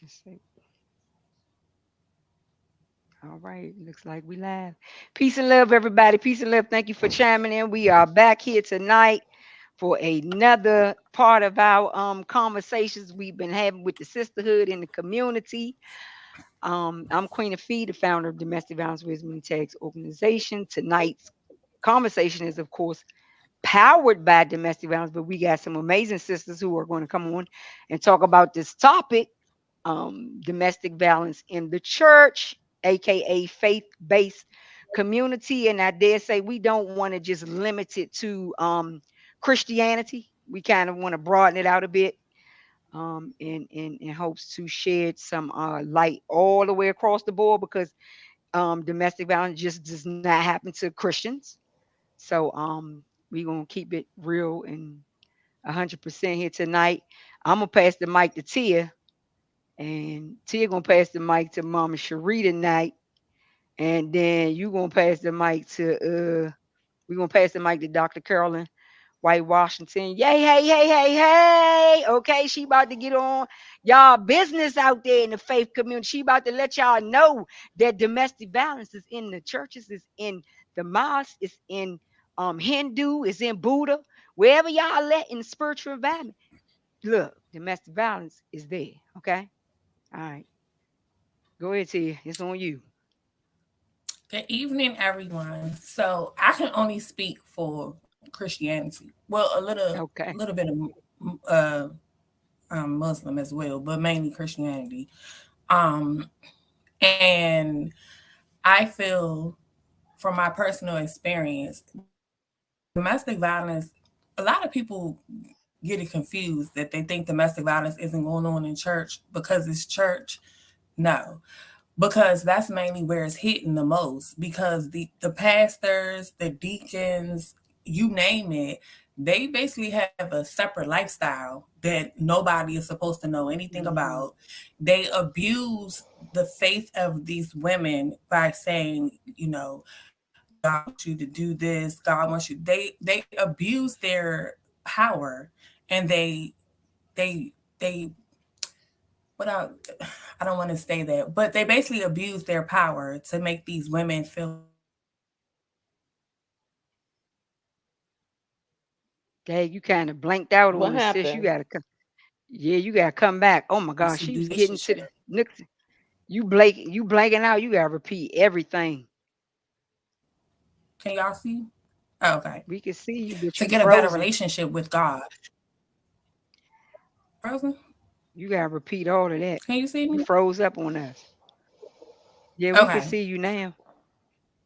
Let's see. All right. Looks like we live. Peace and love, everybody. Peace and love. Thank you for chiming in. We are back here tonight for another part of our conversations we've been having with the sisterhood in the community. I'm Queen Afee, the founder of Domestic Violence Wisdom and Tags Organization. Tonight's conversation is, of course, powered by domestic violence, but we got some amazing sisters who are going to come on and talk about this topic, domestic violence in the church, aka faith-based community. And I dare say we don't want to just limit it to Christianity. We kind of want to broaden it out a bit, in hopes to shed some light all the way across the board, because domestic violence just does not happen to Christians. So we're gonna keep it real and 100% here tonight. I'm gonna pass the mic to Tia, and Tia gonna pass the mic to Mama Cherie tonight, and then you gonna pass the mic to we're gonna pass the mic to Dr. Carolyn White Washington. Yay, hey, hey, hey, hey. Okay, she about to get on y'all business out there in the faith community. She about to let y'all know that domestic violence is in the churches, is in the mosque, is in Hindu, is in Buddha, wherever y'all at in the spiritual environment. Look, domestic violence is there. Okay. All right. Go ahead, Tia. It's on you. Good evening, everyone. So I can only speak for Christianity. Well, Okay. little bit of uh, Muslim as well, but mainly Christianity. Um, and I feel, from my personal experience, domestic violence. A lot of people get it confused that they think domestic violence isn't going on in church because it's church. No, because that's mainly where it's hitting the most, because the pastors, the deacons, you name it, they basically have a separate lifestyle that nobody is supposed to know anything Mm-hmm. about. They abuse the faith of these women by saying, God wants you to do this, God wants you, they abuse their power, and they without, I don't want to say that, but they basically abuse their power to make these women feel like Dang, you kind of blanked out What on us, sis. You happened? gotta come. Yeah, you gotta come back. Oh my gosh, she was getting to the relationship. next. You blanking out. You gotta repeat everything. Can y'all see? Oh, okay. We can see you, but To you get a better frozen. relationship with God. Frozen? You gotta repeat all of that. Can you see You me? froze up on us. Yeah, we can Okay. see you now.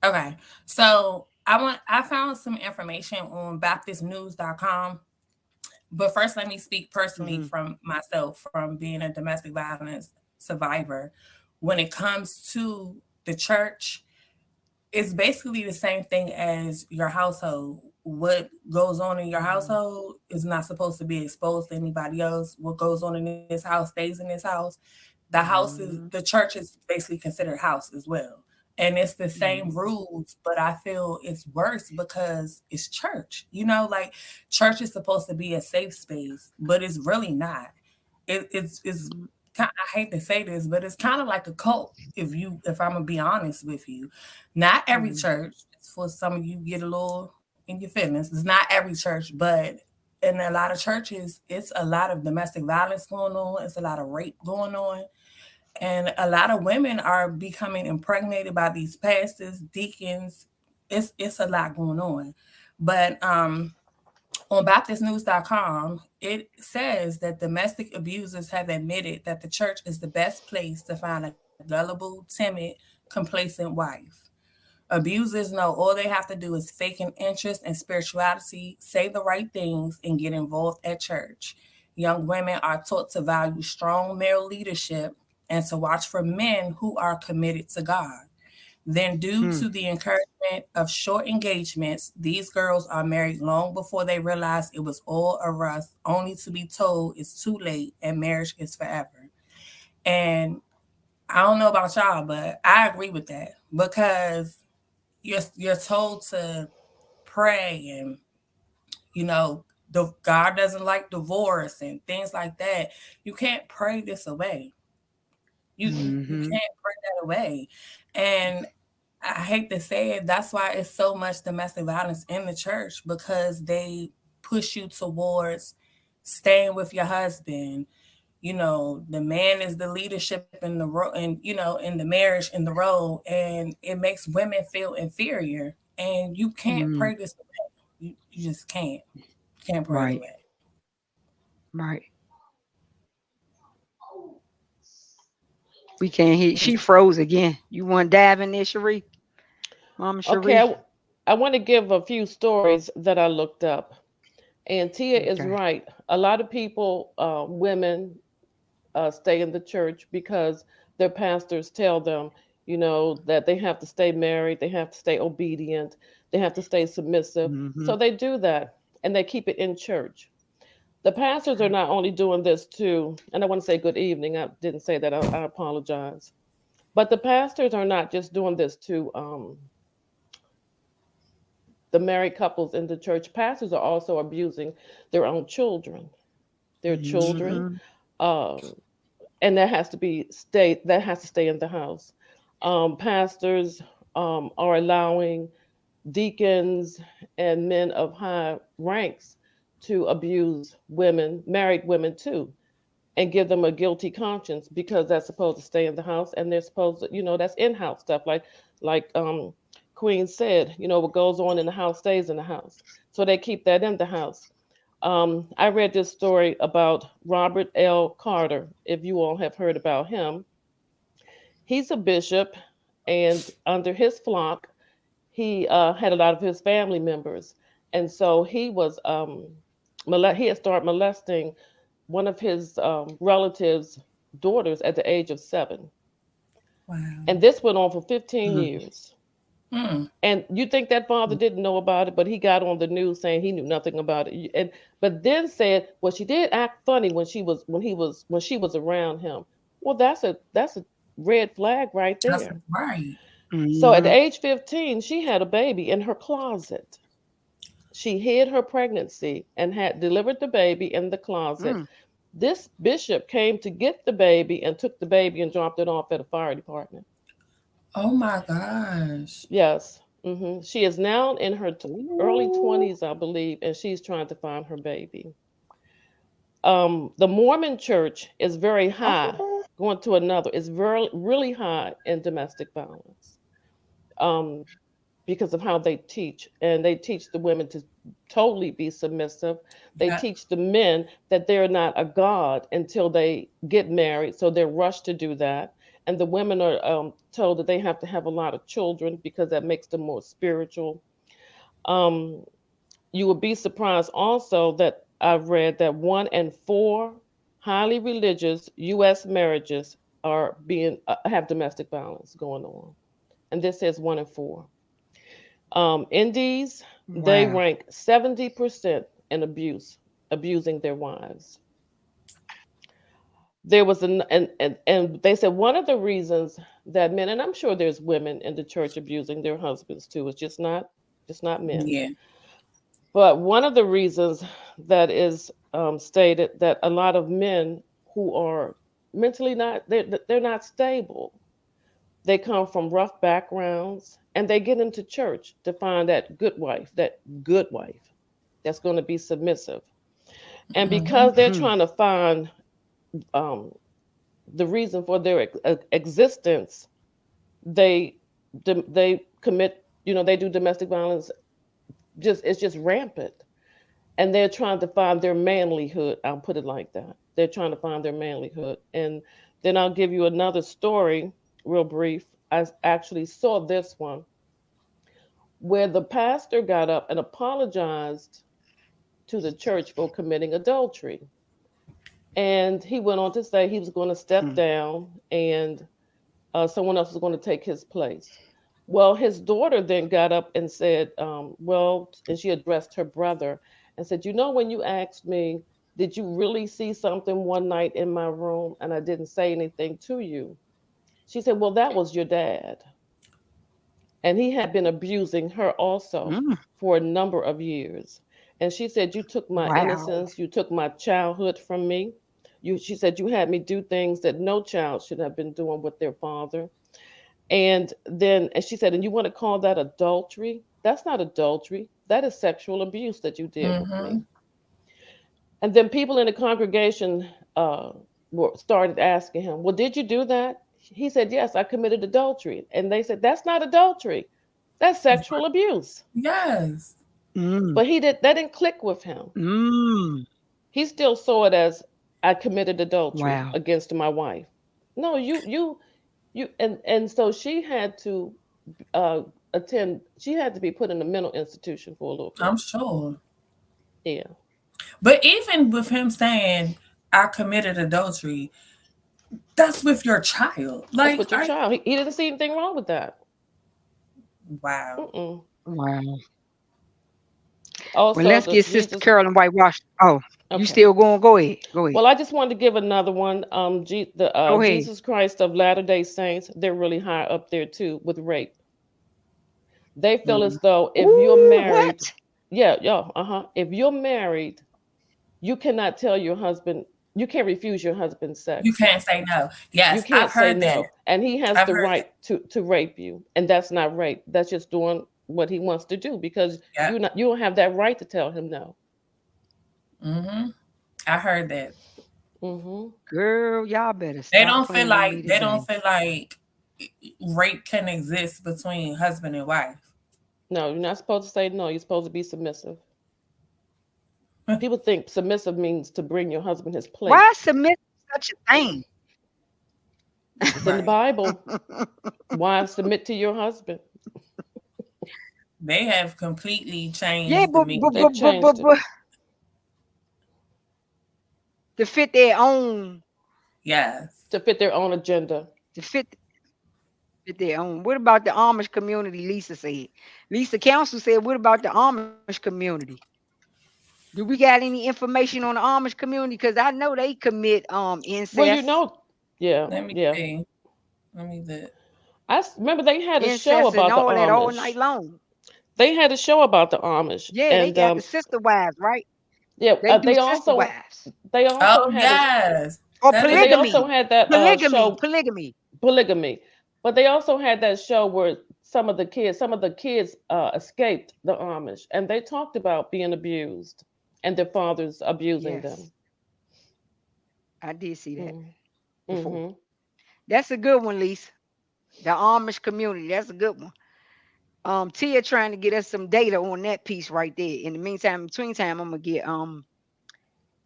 Okay. So I found some information on baptistnews.com. But first, let me speak personally Hmm. from myself, from being a domestic violence survivor. When it comes to the church, it's basically the same thing as your household. What goes on in your Hmm. household is not supposed to be exposed to anybody else. What goes on in this house stays in this house. The Hmm. church is basically considered house as well. And it's the same Hmm. rules, but I feel it's worse because it's church. Like, church is supposed to be a safe space, but it's really not. It's I hate to say this, but it's kind of like a cult. If I'm gonna be honest with you, not every Hmm. church. For some of you, get a little in your feelings. It's not every church, but in a lot of churches, it's a lot of domestic violence going on. It's a lot of rape going on, and a lot of women are becoming impregnated by these pastors, deacons. It's a lot going on, but on BaptistNews.com, it says that domestic abusers have admitted that the church is the best place to find a gullible, timid, complacent wife. Abusers know all they have to do is fake an interest in spirituality, say the right things, and get involved at church. Young women are taught to value strong male leadership and to watch for men who are committed to God. Then, due Hmm. to the encouragement of short engagements, these girls are married long before they realize it was all a rust, only to be told it's too late and marriage is forever. And I don't know about y'all, but I agree with that, because you're told to pray, and you know the God doesn't like divorce and things like that. You can't pray this away. You Mm-hmm. can't break that away. And I hate to say it, that's why it's so much domestic violence in the church, because they push you towards staying with your husband. The man is the leadership in the role, and in the marriage, in the role, and it makes women feel inferior. And you can't Mm. pray this away. You just can't pray it Right. away. Right. We can't hear. She froze again. You want to dive in there, Cherie? Mama Okay, Cherie? I want to give a few stories that I looked up. And Tia is Okay. right. A lot of people, women, stay in the church because their pastors tell them, that they have to stay married, they have to stay obedient, they have to stay submissive. Mm-hmm. So they do that and they keep it in church. The pastors are Right. not only doing this too, and I want to say good evening. I didn't say that. I apologize. But the pastors are not just doing this to the married couples in the church. Pastors are also abusing their own children. Their children, Mm-hmm. um, and that has to stay in the house. Pastors are allowing deacons and men of high ranks to abuse women, married women too, and give them a guilty conscience because that's supposed to stay in the house, and they're supposed to, that's in-house stuff, like Queen said, what goes on in the house stays in the house. So they keep that in the house. I read this story about Robert L. Carter. If you all have heard about him, he's a bishop, and under his flock, he had a lot of his family members, and so he had started molesting one of his relatives' daughters at the age of 7, and Wow. this went on for 15 Mm. years. Mm. And you think that father didn't know about it, but he got on the news saying he knew nothing about it. And but then said, well, she did act funny when she was around him. Well, that's a red flag right That's there. right. So at Mm-hmm. age 15, she had a baby in her closet. She hid her pregnancy and had delivered the baby in the closet. Mm. This bishop came to get the baby and took the baby and dropped it off at a fire department. Oh my gosh. Yes. She is now in her early Ooh. 20s, I believe, and she's trying to find her baby. The Mormon church is very high, Oh. going to another, is very, really high in domestic violence, um, because of how they teach. And they teach the women to totally be submissive. They Yeah. teach the men that they're not a god until they get married. So they're rushed to do that. And the women are told that they have to have a lot of children because that makes them more spiritual. Um, you will be surprised also that I've read that 1 in 4 highly religious U.S. marriages are being have domestic violence going on, and this says 1 in 4. Indies, they Wow. rank 70% in abusing their wives. There was and they said one of the reasons that men, and I'm sure there's women in the church abusing their husbands too, it's just not men. Yeah. But one of the reasons that is stated that a lot of men who are mentally not they're not stable. They come from rough backgrounds and they get into church to find that good wife that's going to be submissive. And Hmm. because they're Mm-hmm. trying to find um, the reason for their existence, they they commit, they do domestic violence. It's just rampant, and they're trying to find their manlyhood. I'll put it like that. They're trying to find their manlyhood. And then I'll give you another story, real brief. I actually saw this one where the pastor got up and apologized to the church for committing adultery. And he went on to say he was going to step Mm. down and someone else was going to take his place. Well, his daughter then got up and said, and she addressed her brother and said, when you asked me, did you really see something one night in my room and I didn't say anything to you? She said, well, that was your dad. And he had been abusing her also Mm. for a number of years. And she said, you took my Wow. innocence, you took my childhood from me, She said, you had me do things that no child should have been doing with their father. And she said, and you want to call that adultery? That's not adultery. That is sexual abuse that you did with me. Mm-hmm. And then people in the congregation started asking him, well, did you do that? He said, yes, I committed adultery. And they said, that's not adultery. That's sexual abuse. Yes. Mm, But that didn't click with him. mm. He still saw it as I committed adultery Wow. against my wife. No, you and so she had to uh she had to be put in a mental institution for a little I'm bit. sure. Yeah. But even with him saying I committed adultery, that's with your child. That's Like with your I child. He didn't see anything wrong with that. wow. Mm-mm. Wow. Well, Also, let's the get Sister Jesus. Carolyn Whitewash. Oh, you Okay. still going? Go ahead. Go ahead. Well, I just wanted to give another one. The Go ahead. Jesus Christ of Latter Day Saints. They're really high up there too with rape. They feel Mm. as though if you're Ooh, married, what? yeah, yeah, if you're married, you cannot tell your husband, you can't refuse your husband's You sex. can't say no. You Yes, I've can't say heard that. no, and he has I've the heard right to rape you, and that's not rape. That's just doing what he wants to do because that. you don't have that right to tell him no. Yep. Mm-hmm. I heard that. Hmm. Girl, y'all better stop playing with me They today. don't feel like rape can exist between husband and wife. No, you're not supposed to say no. You're supposed to be submissive. People think submissive means to bring your husband his Why plate. submit such a thing? It's in the Right. Bible. Wives, submit to your husband. They have completely Yeah, changed the but, meaning. but to fit their own, Yes. To fit their own agenda. to fit their own. What about the Amish community? Lisa said. Lisa Council said, what about the Amish community? Do we got any information on the Amish community? Because I know they commit Well, you incest, know, yeah, Let me yeah. see. Let me look. Remember they had a show incest and about the all that all night Amish. long. They had a show about the Amish, Yeah, they and got the sister wives, right? yeah, They do sister wives they Oh also had a yes. or That yeah, is they also polygamy, had that polygamy, show polygamy. polygamy, but they also had that show where some of the kids escaped the Amish, and they talked about being abused and their fathers abusing Yes, them. I did see that before. Mm-hmm. That's a good one, Lisa. The Amish community. That's a good one. Tia trying to get us some data on that piece right there. In the meantime, between time, I'm gonna get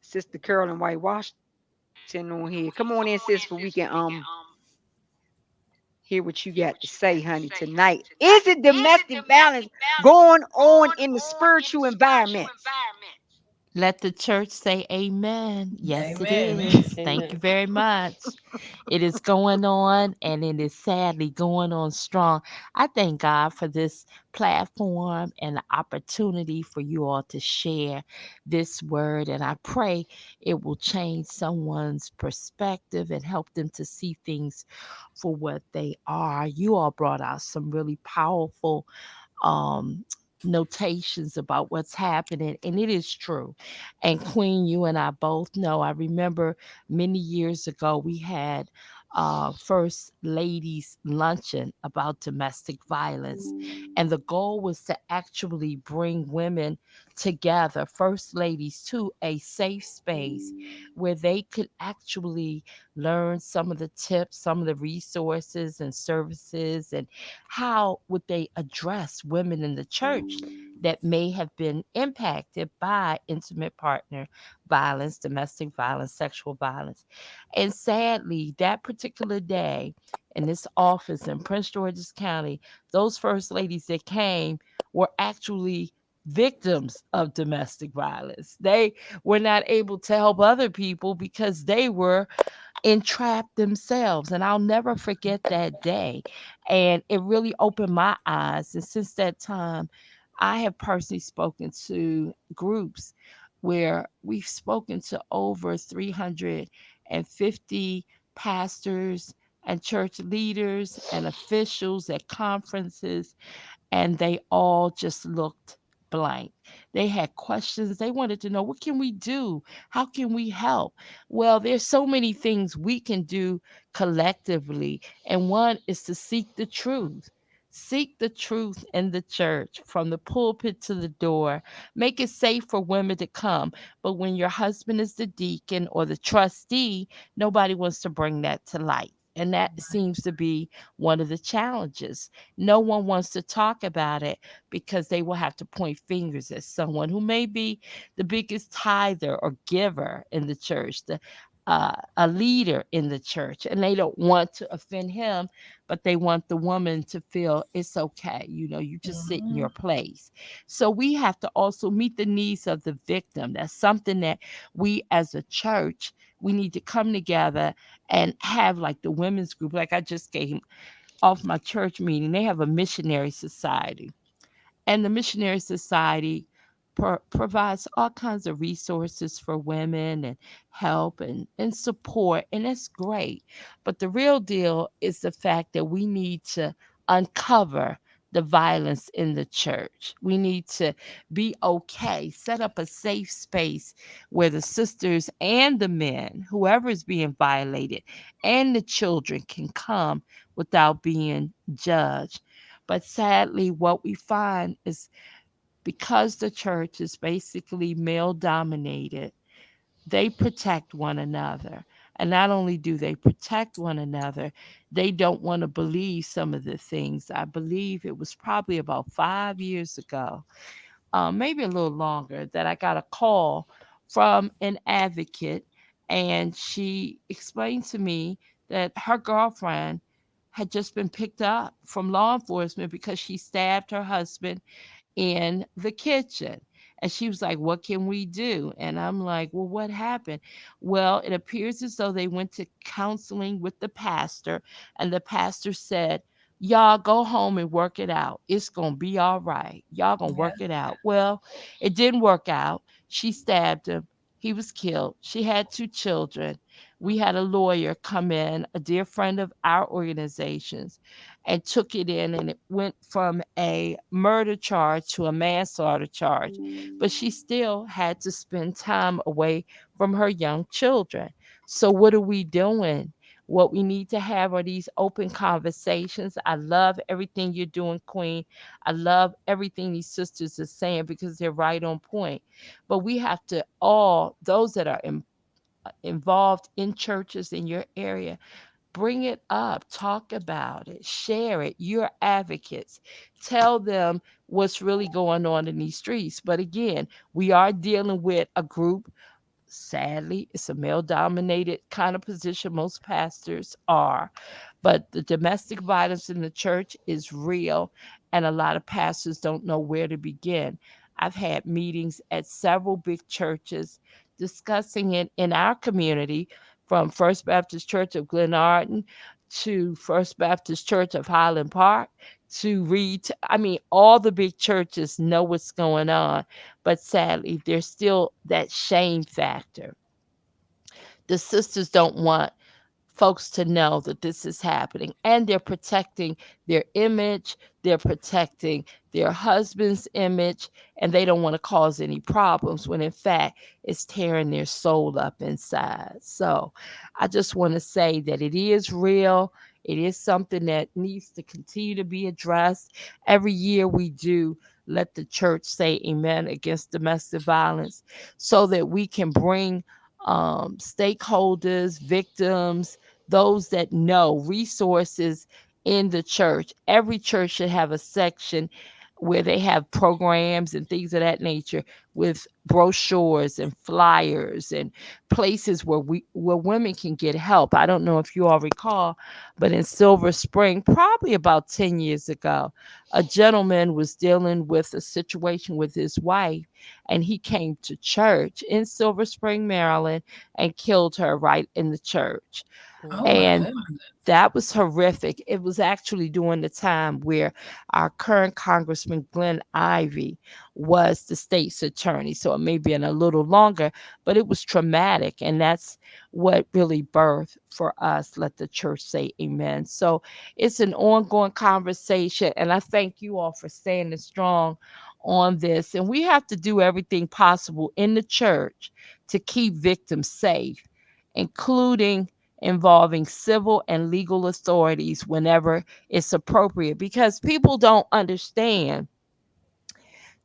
Sister Carolyn White Washington on here. Come on in, sis, for we can hear what you got to say, honey, tonight. Is it domestic violence going on in the spiritual environments? Let the church say amen. Yes, it amen. is. Thank you Amen. very much. It is going on and it is sadly going on strong. I thank God for this platform and the opportunity for you all to share this word. And I pray it will change someone's perspective and help them to see things for what they are. You all brought out some really powerful um notations about what's happening, and it is true. And Queen, you and I both know, I remember many years ago we had first ladies luncheon about domestic violence, and the goal was to actually bring women together, first ladies, to a safe space where they could actually learn some of the tips, some of the resources and services, and how would they address women in the church that may have been impacted by intimate partner violence, domestic violence, sexual violence. And sadly, that particular day in this office in Prince George's County, those first ladies that came were actually victims of domestic violence. They were not able to help other people because they were entrapped themselves. And I'll never forget that day. And it really opened my eyes. And since that time, I have personally spoken to groups where we've spoken to over 350 pastors and church leaders and officials at conferences, and they all just looked blank. They had questions. They wanted to know, what can we do? How can we help? Well, there's so many things we can do collectively, and one is to seek the truth. Seek the truth in the church from the pulpit to the door. Make it safe for women to come. But when your husband is the deacon or the trustee, nobody wants to bring that to light. And that seems to be one of the challenges. No one wants to talk about it because they will have to point fingers at someone who may be the biggest tither or giver in the church, a leader in the church, and they don't want to offend him, but they want the woman to feel it's okay. You just sit in Mhm. your place. So we have to also meet the needs of the victim. That's something that we as a church, we need to come together and have like the women's group. Like I just came off my church meeting, they have a missionary society, and the missionary society provides all kinds of resources for women and help and support, and that's great. But the real deal is the fact that we need to uncover the violence in the church. We need to be okay, set up a safe space where the sisters and the men, whoever is being violated, and the children can come without being judged. But sadly, what we find is, because the church is basically male dominated, they protect one another. And not only do they protect one another, they don't want to believe some of the things. I believe it was probably about 5 years ago, maybe a little longer, that I got a call from an advocate, and she explained to me that her girlfriend had just been picked up from law enforcement because she stabbed her husband in the kitchen. And she was like, "What can we do?" And I'm like, "Well, what happened?" Well, it appears as though they went to counseling with the pastor, and the pastor said, "Y'all go home and work it out. It's going to be all right. Y'all going to Yeah. work it out." Well, it didn't work out. She stabbed him. He was killed. She had two children. We had a lawyer come in, a dear friend of our organization's, and took it in, and it went from a murder charge to a manslaughter charge. But she still had to spend time away from her young children. So what are we doing? What we need to have are these open conversations. I love everything you're doing, Queen. I love everything these sisters are saying because they're right on point. But we have to, all those that are involved in churches in your area, bring it up, talk about it, share it. You're advocates. Tell them what's really going on in these streets. But again, we are dealing with a group. Sadly, it's a male dominated kind of position. Most pastors are. But the domestic violence in the church is real, and a lot of pastors don't know where to begin. I've had meetings at several big churches discussing it in our community, from First Baptist Church of Glenarden to First Baptist Church of Highland Park to Reed. I mean, all the big churches know what's going on, but sadly, there's still that shame factor. The sisters don't want folks to know that this is happening, and they're protecting their image, they're protecting their husband's image, and they don't want to cause any problems when in fact it's tearing their soul up inside. So I just want to say that it is real. It is something that needs to continue to be addressed. Every year we do let the church say amen against domestic violence, so that we can bring stakeholders, victims, those that know resources in the church. Every church should have a section where they have programs and things of that nature, with brochures and flyers and places where women can get help. I don't know if you all recall, but in Silver Spring, probably about 10 years ago, a gentleman was dealing with a situation with his wife, and he came to church in Silver Spring, Maryland, and killed her right in the church. Oh my Wow. And goodness. that was horrific. It was actually during the time where our current Congressman Glenn Ivey was the state's attorney. So it may be in a little longer, but it was traumatic. And that's what really birthed for us. Let the church say amen. So it's an ongoing conversation. And I thank you all for standing strong on this. And we have to do everything possible in the church to keep victims safe, including involving civil and legal authorities whenever it's appropriate, because people don't understand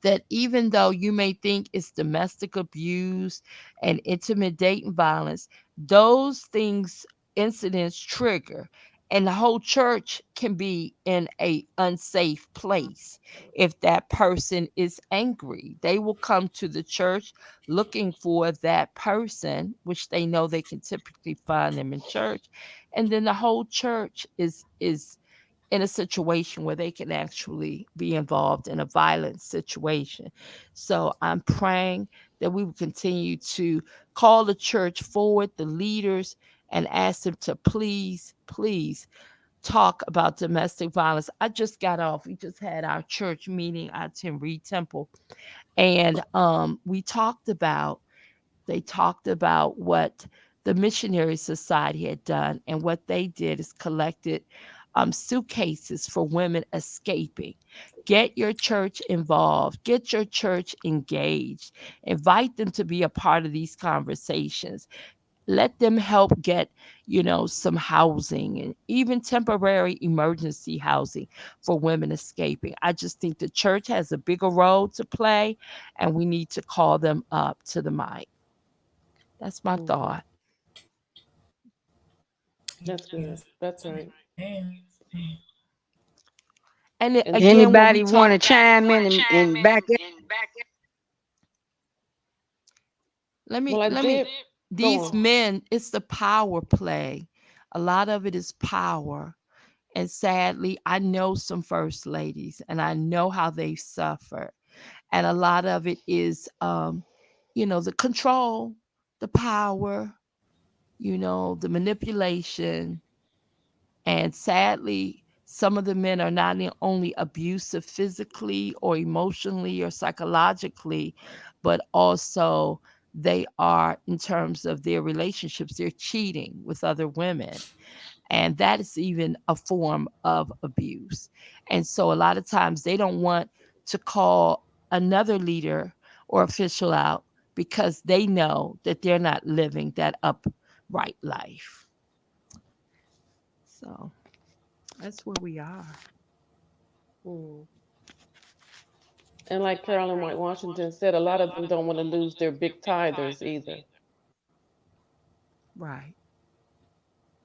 that even though you may think it's domestic abuse and intimate dating violence, those things, incidents trigger. And the whole church can be in a unsafe place if that person is angry. They will come to the church looking for that person, which they know they can typically find them in church. And then the whole church is in a situation where they can actually be involved in a violent situation. So I'm praying that we will continue to call the church forward, the leaders, and ask them to please, please talk about domestic violence. I just got off. We just had our church meeting at Tim Reed Temple, and we talked about they talked about what the Missionary Society had done, and what they did is collected suitcases for women escaping. Get your church involved, get your church engaged, invite them to be a part of these conversations. Let them help get, some housing and even temporary emergency housing for women escaping. I just think the church has a bigger role to play, and we need to call them up to the mic. That's my Mhm. thought. That's good. That's right. Amen. And And again, when we Anybody want talk, to chime in and back up? well, I let me did go these on. men, it's the power play. A lot of it is power. And sadly, I know some first ladies and I know how they suffer. And a lot of it is the control, the power, the manipulation. And sadly, some of the men are not only abusive physically or emotionally or psychologically, but also they are, in terms of their relationships, they're cheating with other women. And that is even a form of abuse. And so a lot of times they don't want to call another leader or official out because they know that they're not living that upright life. So that's where we are. Mm. And like Carolyn White Washington said, a lot of them don't want to lose their big tithers either. Right.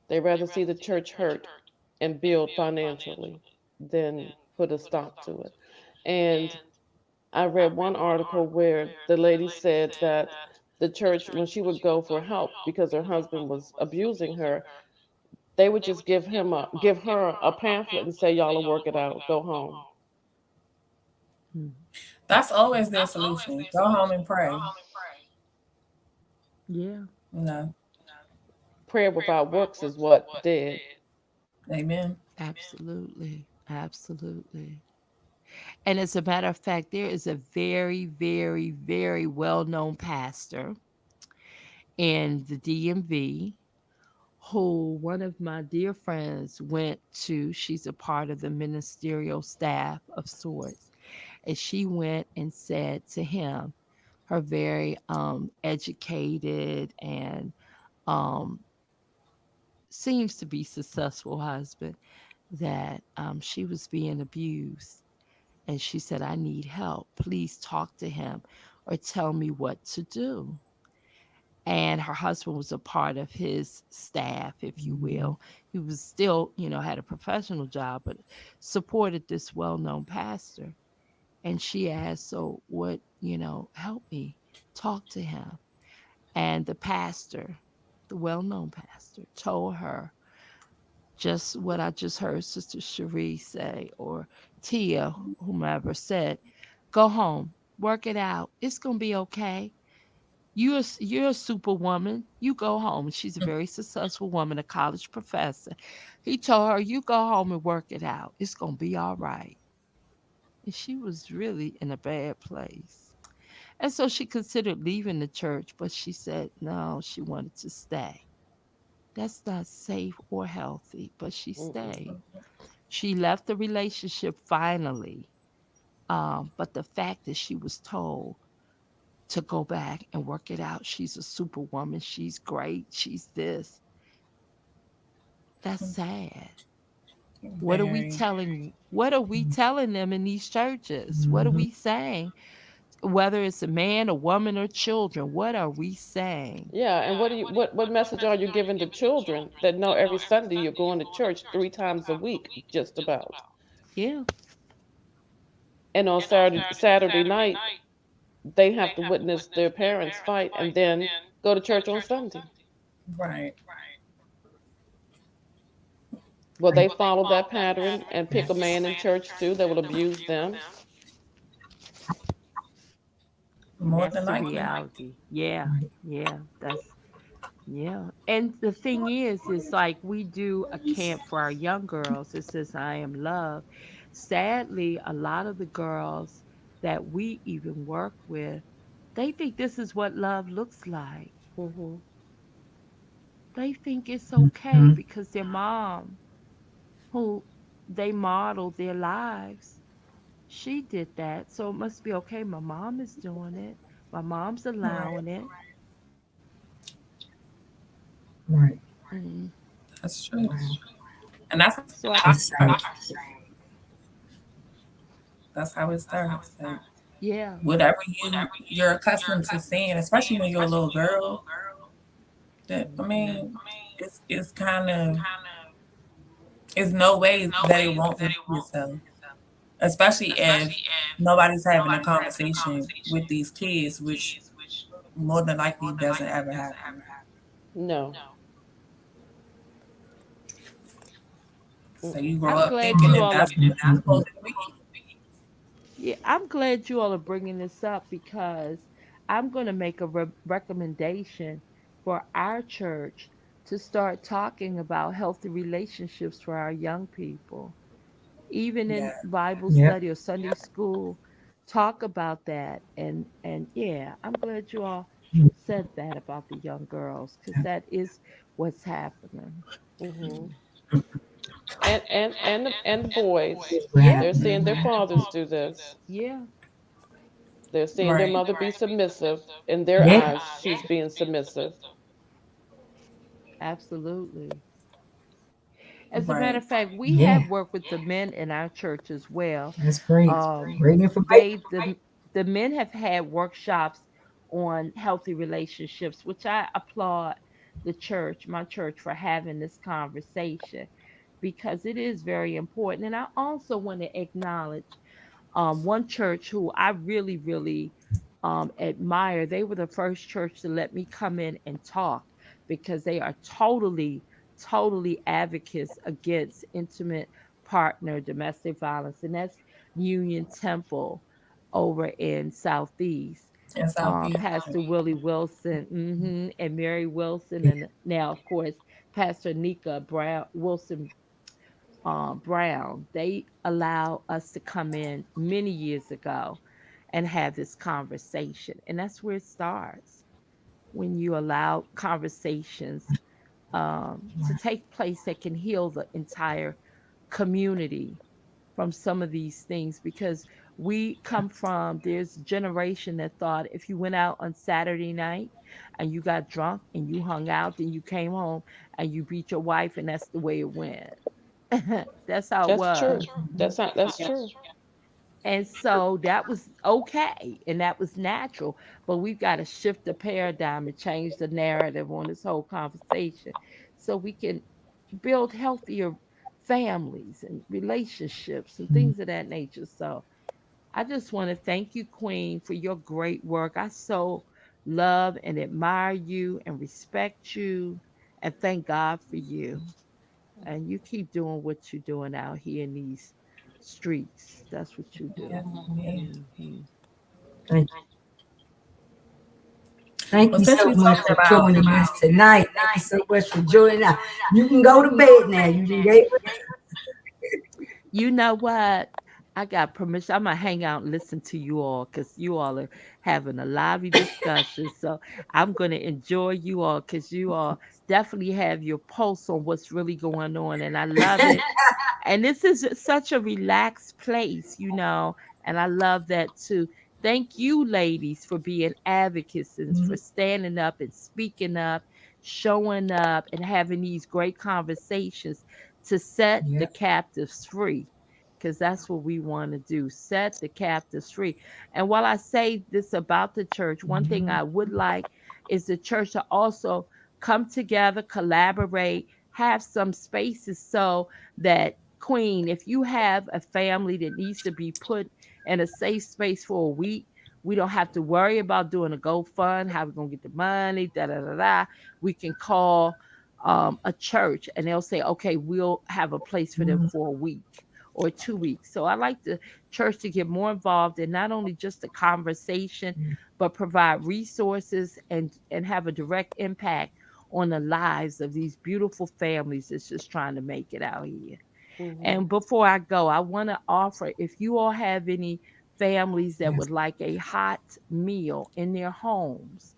They rather see the church hurt and build financially than put a stop to it. And I read one article where the lady said that the church, when she would go for help because her husband was abusing her, they would just give her a pamphlet and say, "Y'all will work it out. Go home." Mm. That's always their solution. Go home and pray. Yeah. You know. Prayer without works is what dead. Amen. Absolutely. Absolutely. And as a matter of fact, there is a very, very, very well known pastor in the DMV who one of my dear friends went to. She's a part of the ministerial staff of sorts. And she went and said to him, her very educated and um, seems to be successful husband, that she was being abused. And she said, I need help. Please talk to him or tell me what to do. And her husband was a part of his staff, if you Mhm. will. He was still, had a professional job, but supported this well known pastor. And she asked, so what, help me talk to him. And the pastor, the well known pastor, told her just what I just heard Sister Cherie say, or Tia, whomever said, go home, work it out. It's going to be okay. You're a superwoman. You go home. And she's a very successful woman, a college professor. He told her, you go home and work it out. It's going to be all right. And she was really in a bad place. And so she considered leaving the church, but she said no, she wanted to stay. That's not safe or healthy, but she Mm-mm. stayed. She left the relationship finally, But the fact that she was told to go back and work it out, she's a superwoman, she's great, she's this, that's sad. Very. What are we telling them in these churches? What are Mhm. we saying? Whether it's a man, a woman, or children, what are we saying? Yeah, and what message are you giving to children that know every Sunday you're going to church 3 times a week, just about? Yeah, And on Saturday night, they have to witness their parents fight and then go to church on Sunday. Right. Will they follow that pattern and pick a man in church too that will abuse them? and More that's than the likely. reality. Yeah, Right. yeah, that's yeah. And the thing is like we do a camp for our young girls. It says I am love. Sadly, a lot of the girls that we even work with, they think this is what love looks like. Hmm. They think it's okay Mhm. because their mom, who they modeled their lives, she did that. So it must be okay. My mom is doing it. My mom's Right. allowing it. Right. Mm. That's true. Wow. And that's how it So I, That's starts. sad. That's how it starts. Like yeah, whatever you're accustomed to seeing, especially when you're a little girl. That I hmm mean, it's kind of it's no way that it won't repeat itself. Especially if nobody's having a conversation with these kids, which more than likely doesn't ever happen. No. So you Mm-mm. grow I'm up glad thinking you that all are. that's what it's Mhm. supposed to be. Yeah, I'm glad you all are bringing this up because I'm going to make a recommendation for our church to start talking about healthy relationships for our young people. Even in Yeah. Bible Yep. study or Sunday school, talk about that. And yeah, I'm glad you all said that about the young girls because that is what's happening. Hmm. Mm. And the boys, What Yeah, they're seeing their happened? fathers do this. yeah, They're seeing their Right. mother be submissive. In their Yeah. eyes, she's being submissive. absolutely. As a matter Right. of fact, we Yeah. have worked with the men in our church as well. That's great. Um, Great information. they the men have had workshops on healthy relationships, which I applaud the church, my church, for having this conversation because it is very important. And I also want to acknowledge one church who I really, really admire. They were the first church to let me come in and talk because they are totally, totally advocates against intimate partner domestic violence, and that's Union Temple over in Southeast. And Southeast. Pastor Willie Wilson and Mary Wilson, and now, of course, Pastor Nika Brown Wilson Brown, they allow us to come in many years ago and have this conversation. And that's where it starts when you allow conversations to take place that can heal the entire community from some of these things because we come from there's a generation that thought if you went out on Saturday night and you got drunk and you hung out then you came home and you beat your wife and that's the way it went. That's how it That's was. true. That's true. And so that was okay and that was natural. But we've got to shift the paradigm and change the narrative on this whole conversation so we can build healthier families and relationships and things of that nature. So I just want to thank you, Queen, for your great work. I so love and admire you and respect you and thank God for you. And you keep doing what you're doing out here in these streets. That's what you do. Yes, yeah. Hmm. Thank Thank Well, you since so we much talked for about joining us tonight. Thank you so much for joining us. You can go to bed now. You can get You know what? I got permission. I'm gonna hang out and listen to you all because you all are having a lively discussion. So I'm gonna enjoy you all because you all definitely have your pulse on what's really going on, and I love it. And this is such a relaxed place, And I love that too. Thank you, ladies, for being advocates and for Mhm. standing up and speaking up, showing up, and having these great conversations to set the Yep. captives free. Because that's what we want to do, set the captives free. And while I say this about the church, one thing Mhm. I would like is the church to also come together, collaborate, have some spaces so that, Queen, if you have a family that needs to be put in a safe space for a week, we don't have to worry about doing a GoFund, how we're going to get the money, da da da da. We can call a church and they'll say, okay, we'll have a place for them Mhm. for a week or 2 weeks. So I like the church to get more involved in not only just the conversation, but provide resources and have a direct impact on the lives of these beautiful families that's just trying to make it out here. Hmm. And before I go, I want to offer, if you all have any families that Yes. would like a hot meal in their homes,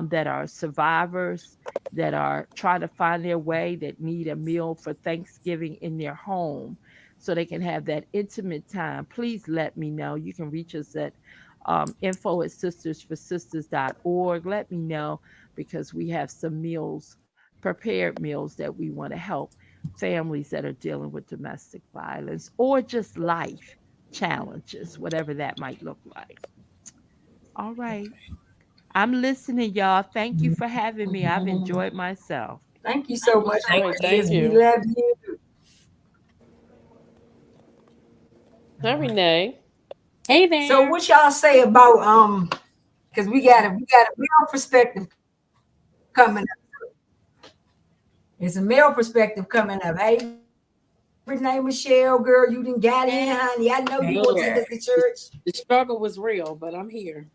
that are survivors, that are trying to find their way, that need a meal for Thanksgiving in their home so they can have that intimate time, please let me know. You can reach us at info at sistersforsisters.org. Let me know because we have some meals, prepared meals that we want to help families that are dealing with domestic violence or just life challenges, whatever that might look like. All right. I'm listening, y'all. Thank you for having me. I've Mhm. enjoyed myself. Thank you so much, Thank Great. you. Thank sis. We you. love you. Hi, Renee. Hey So there. what y'all say about because we got a male perspective coming up. It's a male perspective coming up. Hey, Renee Michelle, girl, you done got in, honey. I know you gonna Look, take Okay. us to church. the struggle was real, but I'm here.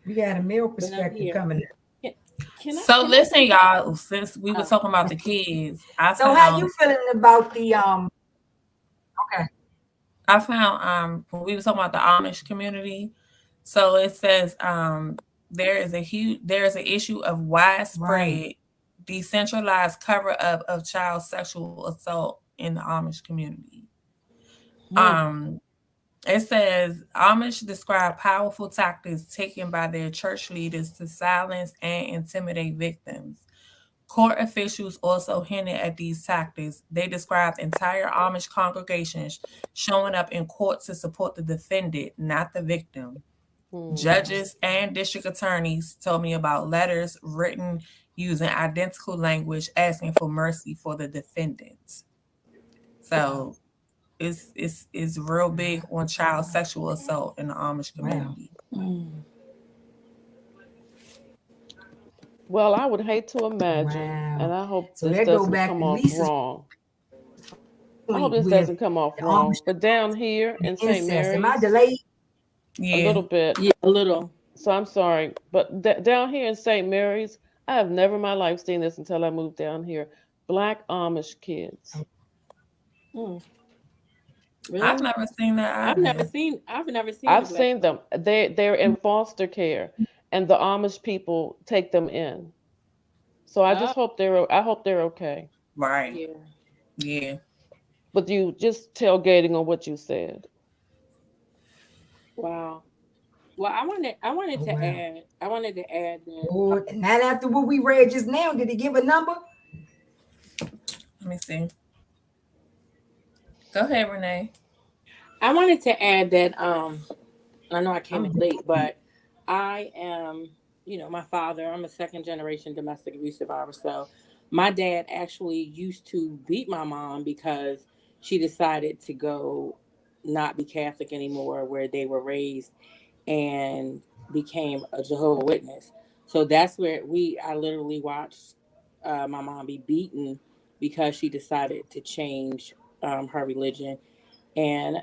We got a male But I'm perspective here. coming up. Can, So can I listen, y'all, since we were uh, talking about the kids, So how you feeling about the okay. I found when we were talking about the Amish community, so it says there is an issue of Right. widespread decentralized cover up of child sexual assault in the Amish community. hmm, Um it says Amish describe powerful tactics taken by their church leaders to silence and intimidate victims. Court officials also hinted at these tactics. They described entire Amish congregations showing up in court to support the defendant, not the victim. Hmm. Judges and district attorneys told me about letters written using identical language asking for mercy for the defendants. Wow. So it's real big on child sexual assault in the Amish Wow. community. mm, Well, I would hate to imagine, and Wow. I hope So this that go doesn't back come to off Lisa's wrong. I hope point this with doesn't come off the wrong. Amish But down here the in St. incest. Am I Mary's, delayed? a Yeah. little bit. yeah, a little. So I'm sorry, but down here in St. Mary's, I have never in my life seen this until I moved down here. Black Amish kids. Mm, I've really? never seen that either. I've never seen the I've black seen one. them. They're in foster care, and the Amish people take them in. So I Oh, just hope I hope they're okay. Right. yeah. Yeah. But you just tailgating on what you said. Wow. Well, I wanted Oh to wow. add that Lord, not after what we read just now. Did he give a number? Let me see. Go ahead, Renee. I wanted to add that I know I came I'm in late, but I am, my father, I'm a second generation domestic abuse survivor. So my dad actually used to beat my mom because she decided to go not be Catholic anymore where they were raised and became a Jehovah Witness. So that's where I literally watched my mom be beaten because she decided to change her religion. And,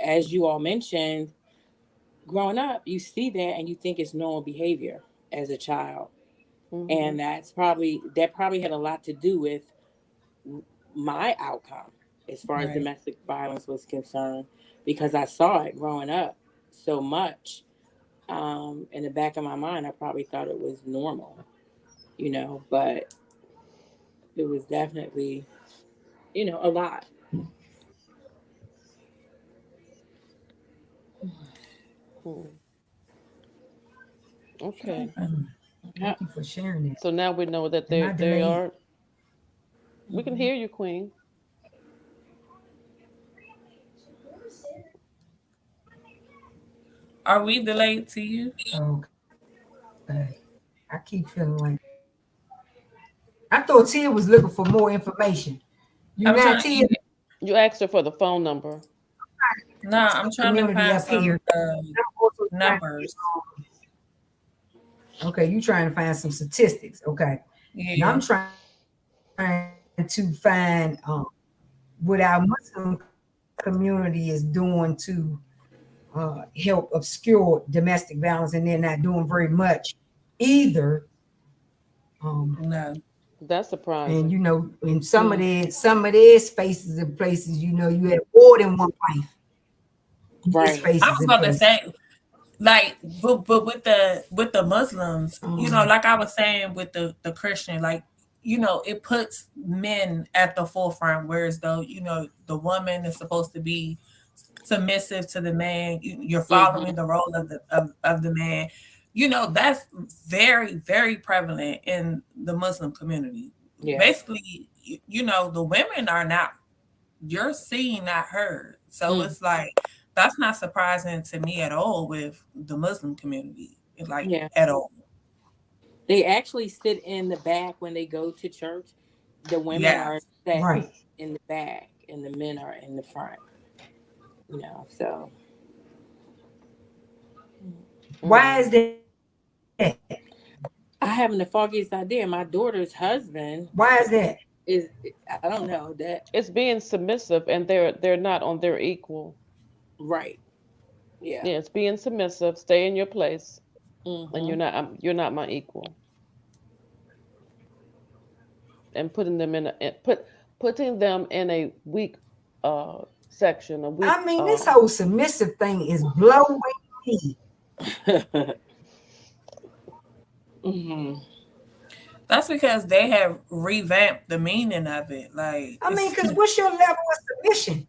as you all mentioned, growing up, you see that and you think it's normal behavior as a child. Hmm. And that probably had a lot to do with my outcome as far as Right. domestic violence was concerned because I saw it growing up so much. In the back of my mind, I probably thought it was normal, but it was definitely, a lot. Hmm. Okay. Yeah. Thank you for sharing that. So now we know that Am I they delayed? are. We can Mhm. hear you, Queen. Are we delayed to you? Okay. I keep feeling like I thought Tia was looking for more information. You I'm not trying Tia to. You asked her for the phone number. No, I'm trying to community find up some here. I'm also trying to numbers. okay, you trying to find some statistics. Okay. And Yeah. I'm trying to find what our Muslim community is doing to help obscure domestic violence, and they're not doing very much either. Um, No. That's and surprising. in Mm. some of their spaces and places, you have more than one wife in their Right. I spaces was and about to places. say, like, but with the Muslims, Um, like I was saying with the Christian, like, it puts men at the forefront, whereas though, the woman is supposed to be submissive to the man. You're Hmm. following the role of the man. That's very, very prevalent in the Muslim community. Yeah. Basically, the women are not, you're seen, not heard. So Mm. it's like, that's not surprising to me at all with the Muslim community, like, Yeah. at all. They actually sit in the back when they go to church. The women are Yes. set right. in the back, and the men are in the front. So Why Mm. is that? I haven't the foggiest idea. My daughter's husband Why is that? is, I don't know that. It's being submissive, and they're not on their equal. Right. Yeah. Yeah, it's being submissive. Stay in your place, and Hmm. you're not my equal. And putting them in a weak section, a weak. I mean, this whole submissive thing is blowing me. Hmm. That's because they have revamped the meaning of it. Like, I mean, it's because what's your level of submission?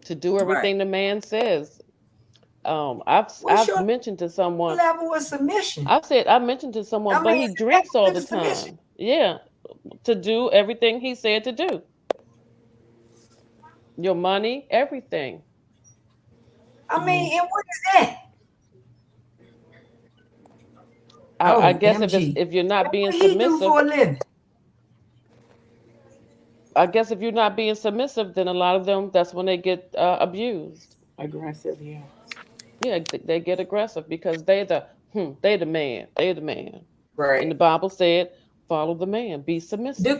To do right. everything the man says. What's I've your mentioned to someone. level of submission? I mentioned to someone, I but mean, he is it drinks all the negligent submission? time. Yeah, to do everything he said to do. Your money, everything. I Hmm. mean, and what is that? I Oh, guess MG. if you're And not being what he do submissive, for a living? I guess if you're not being submissive, then a lot of them that's when they get abused. Aggressive. Yeah. Yeah, they get aggressive because they the man. And Right. the Bible said, follow the man, be The submissive.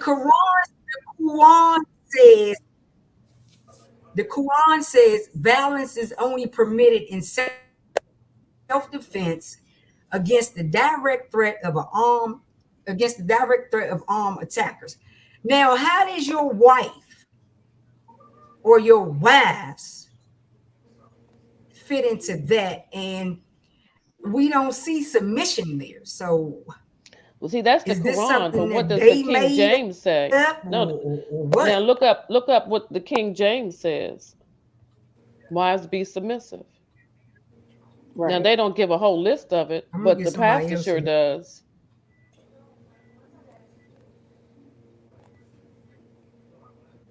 Quran says violence is only permitted in self-defense against the direct threat of armed attackers. Now, how does your wife or your wives fit into that? And we don't see submission there. So, Well, see, that's the is this Quran, but something what that does the they King made James say? up, No, or now what? look up what the King James says. Wives be submissive. Now Right. they don't give a whole list of it, I'm gonna but get the somebody pastor else sure here. does.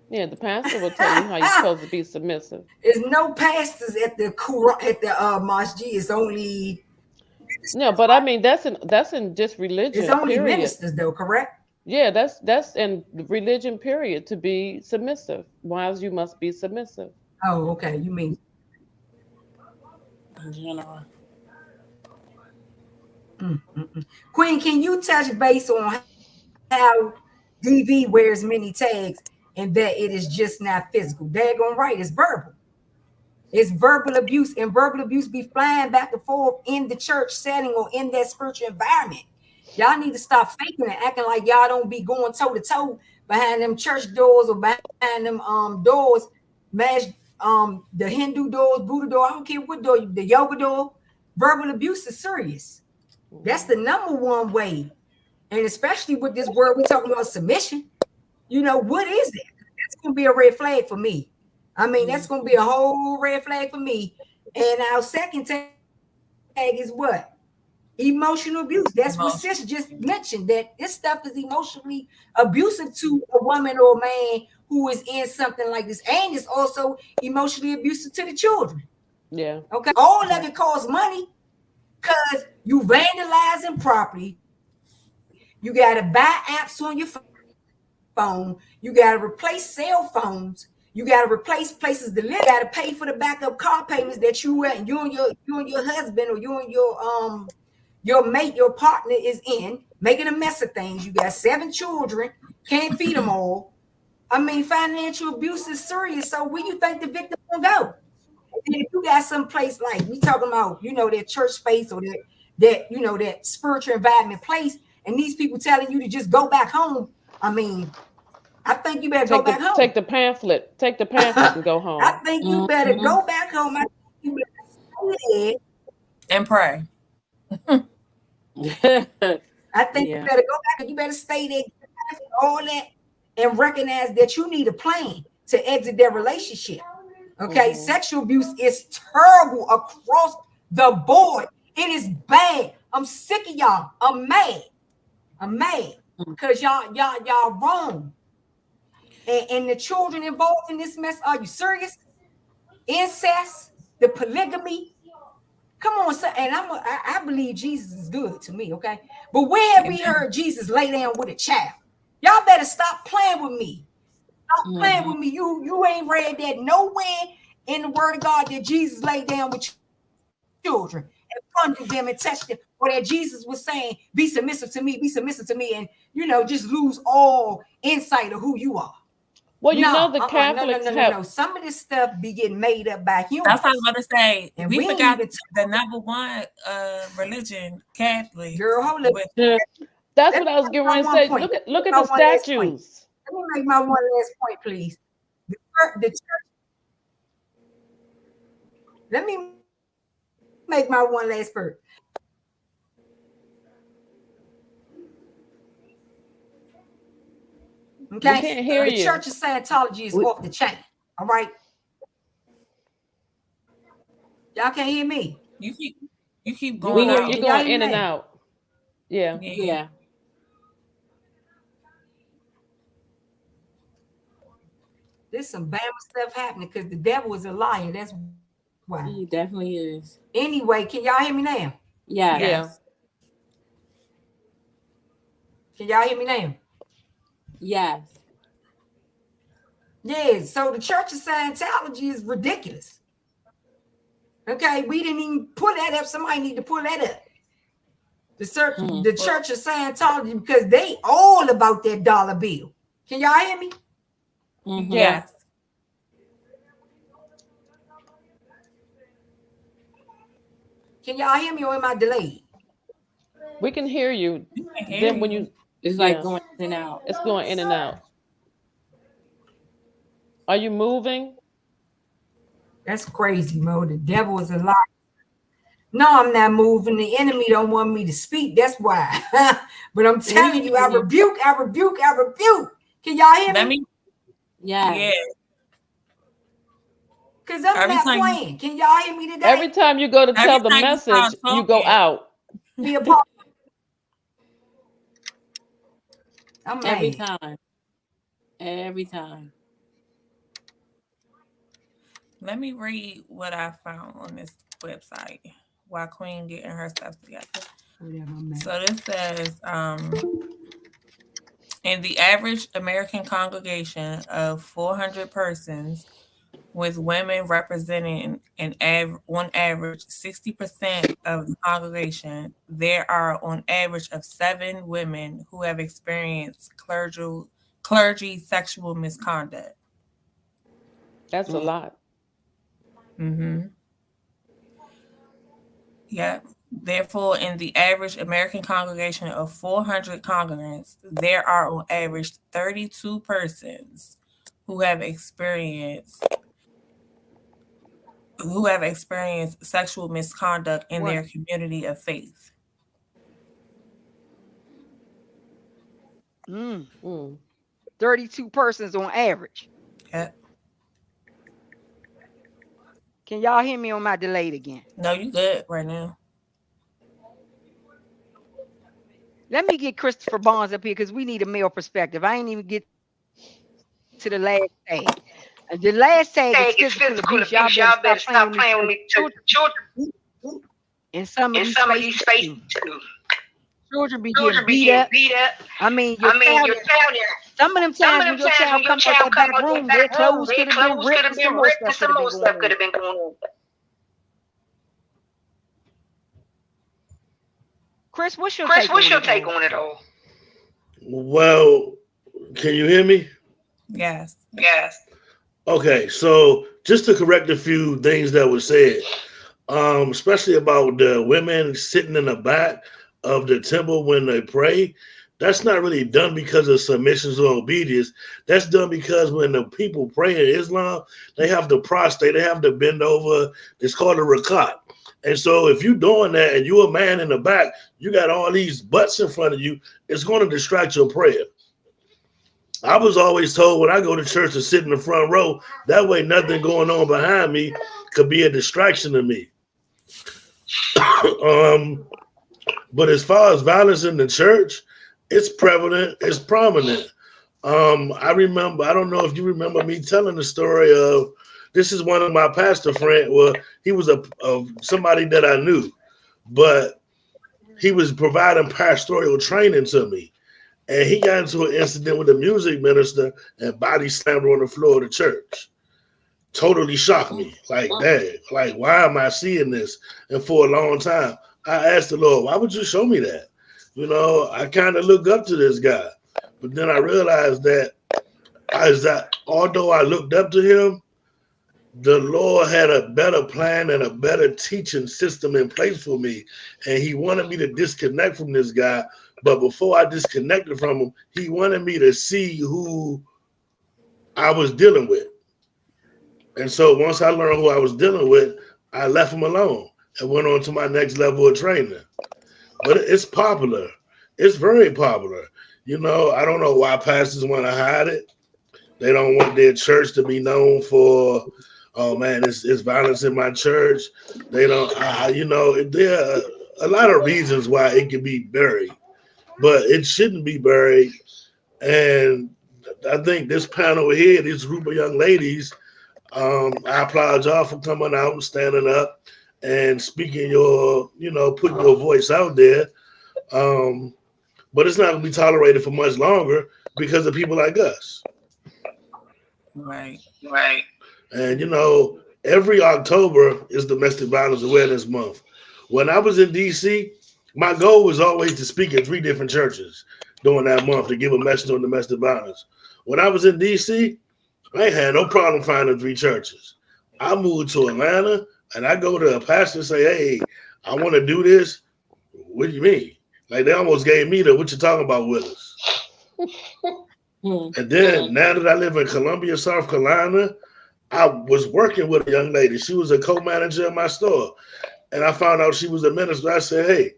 Yeah, the pastor will tell you how you're supposed to be submissive. There's no pastors at the Quran, at the mosque. It's only No, ministers, but I right? mean that's in just It's religion, only period. ministers, though, correct? Yeah, that's in religion, period. To be submissive, wives, you must be submissive. Oh, okay. You mean In general. mm. Queen? Can you touch base on how DV wears many tags and that it is just not physical? Daggone right, it's verbal. It's verbal abuse, and verbal abuse be flying back and forth in the church setting or in that spiritual environment. Y'all need to stop faking and acting like y'all don't be going toe to toe behind them church doors or behind them doors, mash the Hindu doors, Buddha door. I don't care what door, the yoga door. Verbal abuse is serious. That's Mhm. the number one way, and especially with this word we talking about submission. What is that? That's gonna be a red flag for me. I mean, that's Mm. gonna be a whole red flag for me And our second tag is what? Emotional abuse. That's what sis just Emotion. mentioned. That this stuff is emotionally abusive to a woman or a man who is in something like this. And it's also emotionally abusive to the children. Yeah. Okay. All of it costs money because you vandalizing property. You got to buy apps on your phone. You got to replace cell phones. You got to replace places to live at. You got to pay for the backup car payments that you and your husband or you and your mate, your partner is in, making a mess of things. You got 7 children, can't feed them all. I mean, financial abuse is serious. So where you think the victim gonna go? And then if you got some place like we talking about, that church space or that spiritual environment place, and these people telling you to just go back home. I mean, I think you better go Take the back home. take the pamphlet. Take the pamphlet and go I home. think you better Mm-hmm. go back home. I think you better stay there. And pray. I think you Yeah. better go back and you better stay there, all that, and recognize that you need a plan to exit their relationship. Okay, Hmm. sexual abuse is terrible across the board. It is bad. I'm sick of y'all. I'm mad. I'm mad because y'all wrong. And the children involved in this mess. Are you serious? Incest, the polygamy. Come on, son. And I believe Jesus is good to me. Okay, but where have we Amen. heard Jesus lay down with a child? Y'all better stop playing with me. Stop playing Mm-hmm. with me. You ain't read that nowhere in the Word of God that Jesus laid down with children and fondled them and touched them, or that Jesus was saying, "Be submissive to me, be submissive to me," and just lose all insight of who you are. Well, No, you know the no, no, no, Catholics no, have. no. Some of this stuff be getting made up by That's what I was humans, about to say. and We we ain't forgot even the number one religion, girl. Catholics. Hold up. With That's Let what me I was make getting my ready to one say. point. Look at My the one last point. statues. Let me make my one last point, please. The church. Let me make my one last point. Okay, We the can't hear Church of you. Scientology is off We, the chain. All right, y'all can't hear me. you keep you keep You going going? we You're Can out. y'all going hear me in and now? out. Yeah. Yeah. yeah. There's some bad stuff happening because the devil is a liar. That's why. He definitely is. Anyway, can y'all hear me now? Yes. Yeah. Yes. Can y'all hear me now? Yes. Yeah. So the Church of Scientology is ridiculous. Okay, we didn't even pull that up. Somebody need to pull that up. Hmm. The Church of Scientology, because they all about that dollar bill. Can y'all hear me? Mm-hmm. Yeah. Yes. Can y'all hear me or am I delayed? We can hear you. We can hear Then when you. you, It's like yeah, going in and out. it's going in and out. Are you moving? That's crazy, Mo. The devil is a lie. No, I'm not moving. The enemy don't want me to speak. That's why. But I'm We telling hear you, I you. rebuke, I rebuke, I rebuke. Can y'all hear Let me? me. Yeah. Yes. Because I'm Every not time you playing. Can y'all hear me Every today? time you go to every tell the time you start message, you go talking, out. Be a part. I'm Every mad. time. Every time. let me read what I found on this website while Queen getting her stuff together. Whatever, I'm mad. So this says, in the average American congregation of 400 persons, with women representing on average 60% of the congregation, there are on average of 7 women who have experienced clergy sexual misconduct. That's a Mm. lot. Mm-hmm. Yep. Therefore, in the average American congregation of 400 congregants, there are on average 32 persons who have experienced sexual misconduct in What? their community of faith. Mm, Mm. 32 persons on average. Yep. Can y'all hear me on my delayed again? No, you good right now. Let me get Christopher Barnes up here because we need a male perspective. I ain't even get to the last tag. And the last tag is physical abuse. Y'all better stop playing with me. Children in some of these spaces too. Children be getting beat up. I mean, your child. Some of them times when your child come out that back room, their clothes could have been ripped and some more stuff could have been going on. Chris, what's your take on it all? Well, can you hear me? Yes. Okay, so just to correct a few things that were said, especially about the women sitting in the back of the temple when they pray, that's not really done because of submissions or obedience. That's done because when the people pray in Islam, they have to prostrate, they have to bend over. It's called a rakat. And so if you're doing that and you're a man in the back, you got all these butts in front of you, it's going to distract your prayer. I was always told when I go to church to sit in the front row, that way nothing going on behind me could be a distraction to me. But as far as violence in the church, it's prevalent, it's prominent. I remember, I don't know if you remember me telling the story of, this is one of my pastor friends. Well, he was somebody that I knew, but he was providing pastoral training to me. And he got into an incident with a music minister and body slammed on the floor of the church. Totally shocked me. Like, dang, like, why am I seeing this? And for a long time, I asked the Lord, why would you show me that? You know, I kind of look up to this guy. But then I realized that although I looked up to him, the Lord had a better plan and a better teaching system in place for me. And he wanted me to disconnect from this guy. But before I disconnected from him, he wanted me to see who I was dealing with. And so once I learned who I was dealing with, I left him alone and went on to my next level of training. But it's popular. It's very popular. You know, I don't know why pastors want to hide it. They don't want their church to be known for, oh man, it's violence in my church. They don't, you know, there are a lot of reasons why it can be buried, but it shouldn't be buried. And I think this panel here, this group of young ladies, I applaud y'all for coming out and standing up and speaking your, you know, putting your voice out there. But it's not going to be tolerated for much longer because of people like us. Right. And, you know, every October is Domestic Violence Awareness Month. When I was in D.C., my goal was always to speak at 3 different churches during that month to give a message on domestic violence. When I was in D.C., I ain't had no problem finding 3 churches. I moved to Atlanta, and I go to a pastor and say, hey, I want to do this. What do you mean? Like, they almost gave me the, what you talking about, Willis? And then, now that I live in Columbia, South Carolina, I was working with a young lady. She was a co-manager in my store. And I found out she was a minister. I said, hey,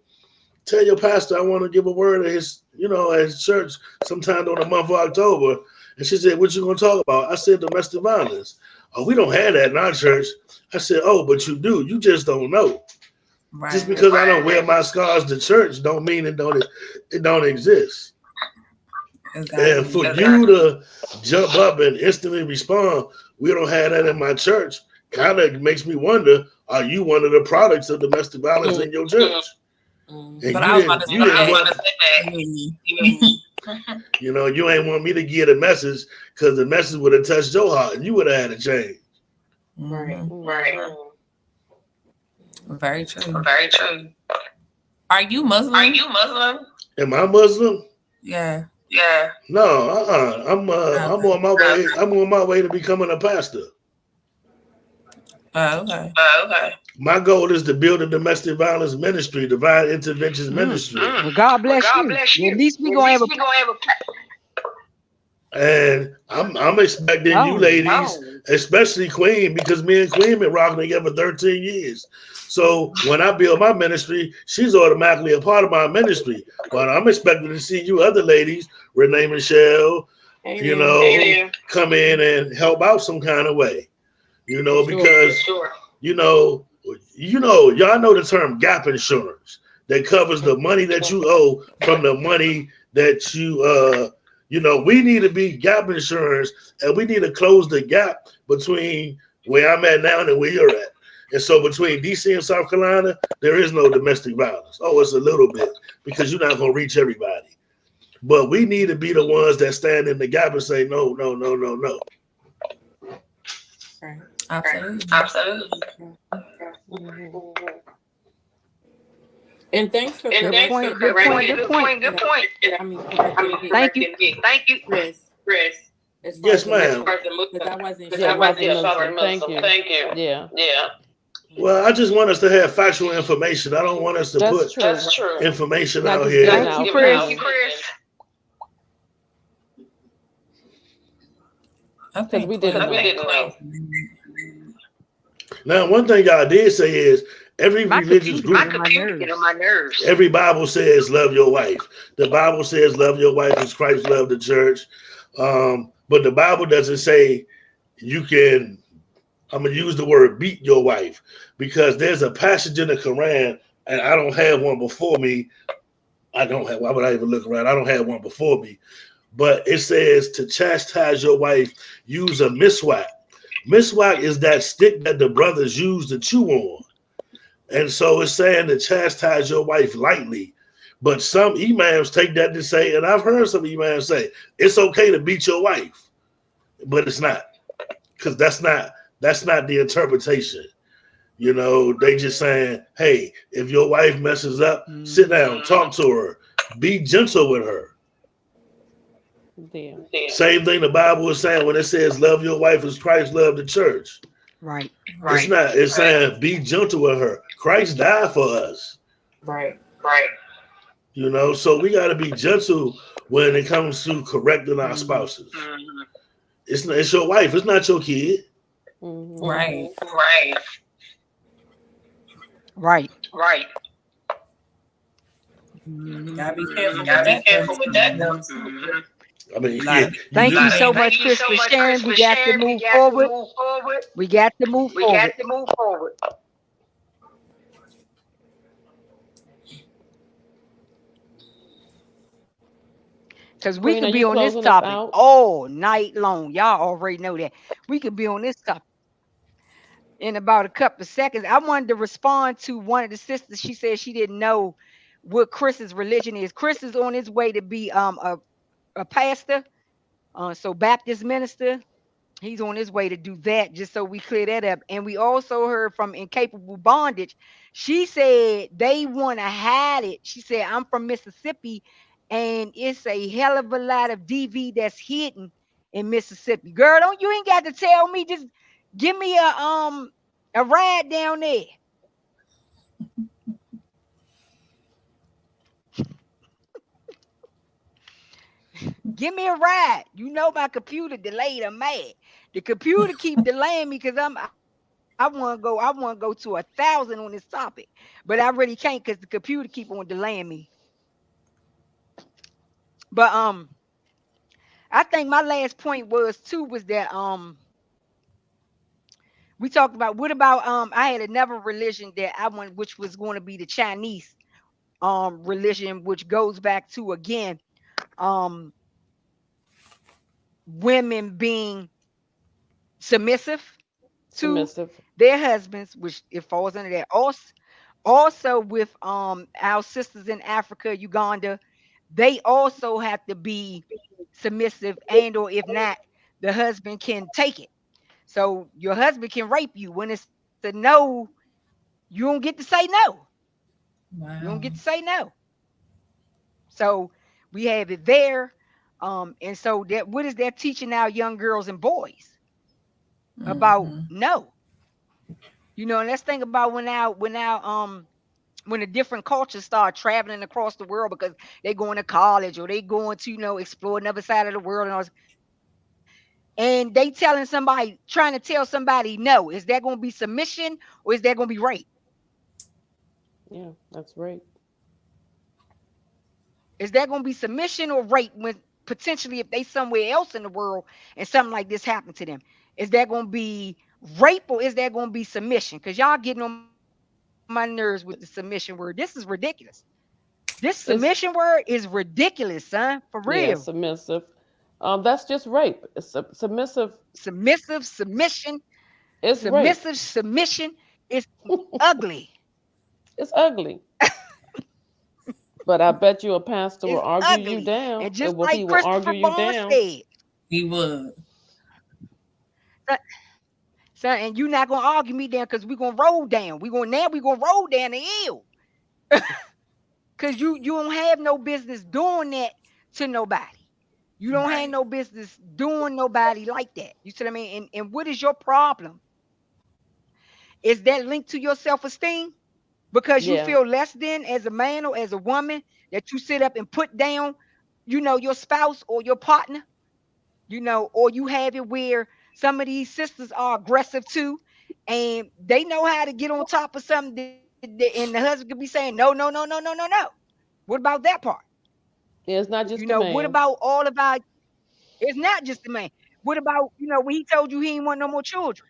tell your pastor I want to give a word at his, you know, at his church sometime during the month of October. And she said, what you going to talk about? I said, domestic violence. Oh, we don't have that in our church. I said, oh, but you do. You just don't know. Right. Just because I don't wear my scars to church don't mean it don't exist. Exactly. And for you to jump up and instantly respond, we don't have that in my church, kind of makes me wonder, are you one of the products of domestic violence in your church? And but I was about to say that. You know, you ain't want me to give the message because the message would have touched your heart and you would have had a change. Right. Very true. Are you Muslim? Am I Muslim? Yeah. No, I'm on my way. I'm on my way to becoming a pastor. Okay. My goal is to build a domestic violence ministry, divine interventions ministry. Well, God bless you. At least we gonna have And I'm expecting you ladies, especially Queen, because me and Queen been rocking together 13 years. So when I build my ministry, she's automatically a part of my ministry. But I'm expecting to see you other ladies, Renee Michelle, you know, come in and help out some kind of way. You know, because you know, y'all know the term gap insurance that covers the money that you owe from the money that we need to be gap insurance, and we need to close the gap between where I'm at now and where you're at. And so between DC and South Carolina, there is no domestic violence. Oh, it's a little bit because you're not going to reach everybody. But we need to be the ones that stand in the gap and say, no, no, no, no, no. Right. Absolutely. Absolutely. And thanks for Good point. Good point. Good point. Good point. I mean, correcting me. Thank you. Thank you, Chris. As far Yes, as the ma'am. because I wasn't Yeah, sure. Muslim. Thank you. Thank you. Yeah, Well, I just want us to have factual information. I don't want us to that's put true. That's true. information Not out just here. getting Thank our you, Chris. opinion. I Because think we didn't Queen- know. Now, one thing y'all did say is every My religious computer group, get on my nerves. every Bible says love your wife. The Bible says love your wife as Christ loved the church. But the Bible doesn't say you can, I'm going to use the word beat your wife, because there's a passage in the Quran, and I don't have one before me. Why would I even look around? I don't have one before me. But it says to chastise your wife, use a miswak. Miswak is that stick that the brothers use to chew on. And so it's saying to chastise your wife lightly. But some imams take that to say, and I've heard some imams say, it's okay to beat your wife. But it's not. Because that's not the interpretation. They just saying, hey, if your wife messes up, sit down, talk to her, be gentle with her. Yeah. Same thing the Bible is saying when it says love your wife as Christ loved the church. Right. It's not. It's saying be gentle with her. Christ died for us. Right. So we got to be gentle when it comes to correcting our spouses. It's your wife. It's not your kid. Mm-hmm. Right. Gotta be careful with that. I mean, Thank you so much, Chris, for sharing. We got to move forward. We got to move forward. Because we Queen, are could be you on this closing us topic out? all night long. Y'all already know that. We could be on this topic in about a couple of seconds. I wanted to respond to one of the sisters. She said she didn't know what Chris's religion is. Chris is on his way to be a pastor, so Baptist minister. He's on his way to do that, just so we clear that up. And we also heard from Incapable Bondage. She said they want to hide it. She said, I'm from Mississippi, and it's a hell of a lot of DV that's hidden in Mississippi. Girl, you ain't got to tell me. Just give me a ride down there. Give me a ride. My computer delayed. I'm mad. The computer keep delaying me because I want to go to 1,000 on this topic, but I really can't because the computer keep on delaying me. But I think my last point was that we talked about what about I had another religion that I want, which was going to be the Chinese religion, which goes back to again women being submissive to their husbands, which it falls under that. Also with our sisters in Africa, Uganda, they also have to be submissive, and or if not, the husband can take it. So your husband can rape you. When it's a no, you don't get to say no. You don't get to say no. So we have it there. And so that what is that teaching our young girls and boys about no? And let's think about when the different cultures start traveling across the world because they going to college or they going to explore another side of the world and they trying to tell somebody no. Is that going to be submission or is that going to be rape? Yeah, that's right. Is that going to be submission or rape when potentially if they somewhere else in the world and something like this happened to them? Is that going to be rape or is that going to be submission? Because y'all getting on my nerves with the submission word. This is ridiculous. This submission word It's is ridiculous, son. For real. yeah, submissive. That's just rape. Submissive. Submissive submission, It's rape. submission is ugly. It's ugly. But I bet you a pastor It's will argue you ugly. down. And just He like will Christopher argue you Bond down. said, He would. son, son, and you not gonna argue me down because we're gonna roll down. We're gonna roll down the hill. Cause you don't have no business doing that to nobody. You don't have Right. no business doing nobody like that. You see what I mean? And what is your problem? Is that linked to your self-esteem? Because you Yeah. feel less than as a man or as a woman that you sit up and put down, your spouse or your partner, or you have it where some of these sisters are aggressive too, and they know how to get on top of something, and the husband could be saying, no, no, no, no, no, no, no, no. What about that part? Yeah, it's not just a What man. about all of our, it's not just the man. What about, when he told you he didn't want no more children?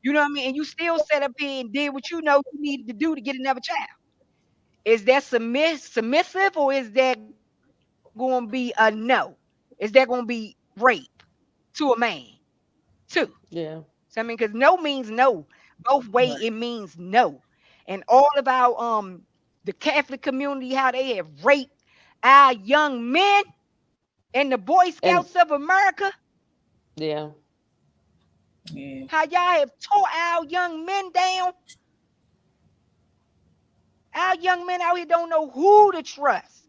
You know what I mean? And you still sat up here and did what you know you needed to do to get another child. Is that submissive or is that going to be a no? Is that going to be rape to a man too? Yeah. So, I mean, because no means no. Both way it Right. means no. And all about the Catholic community, how they have raped our young men and the Boy And Scouts of America, yeah. Yeah. how y'all have tore our young men down. Our young men out here don't know who to trust.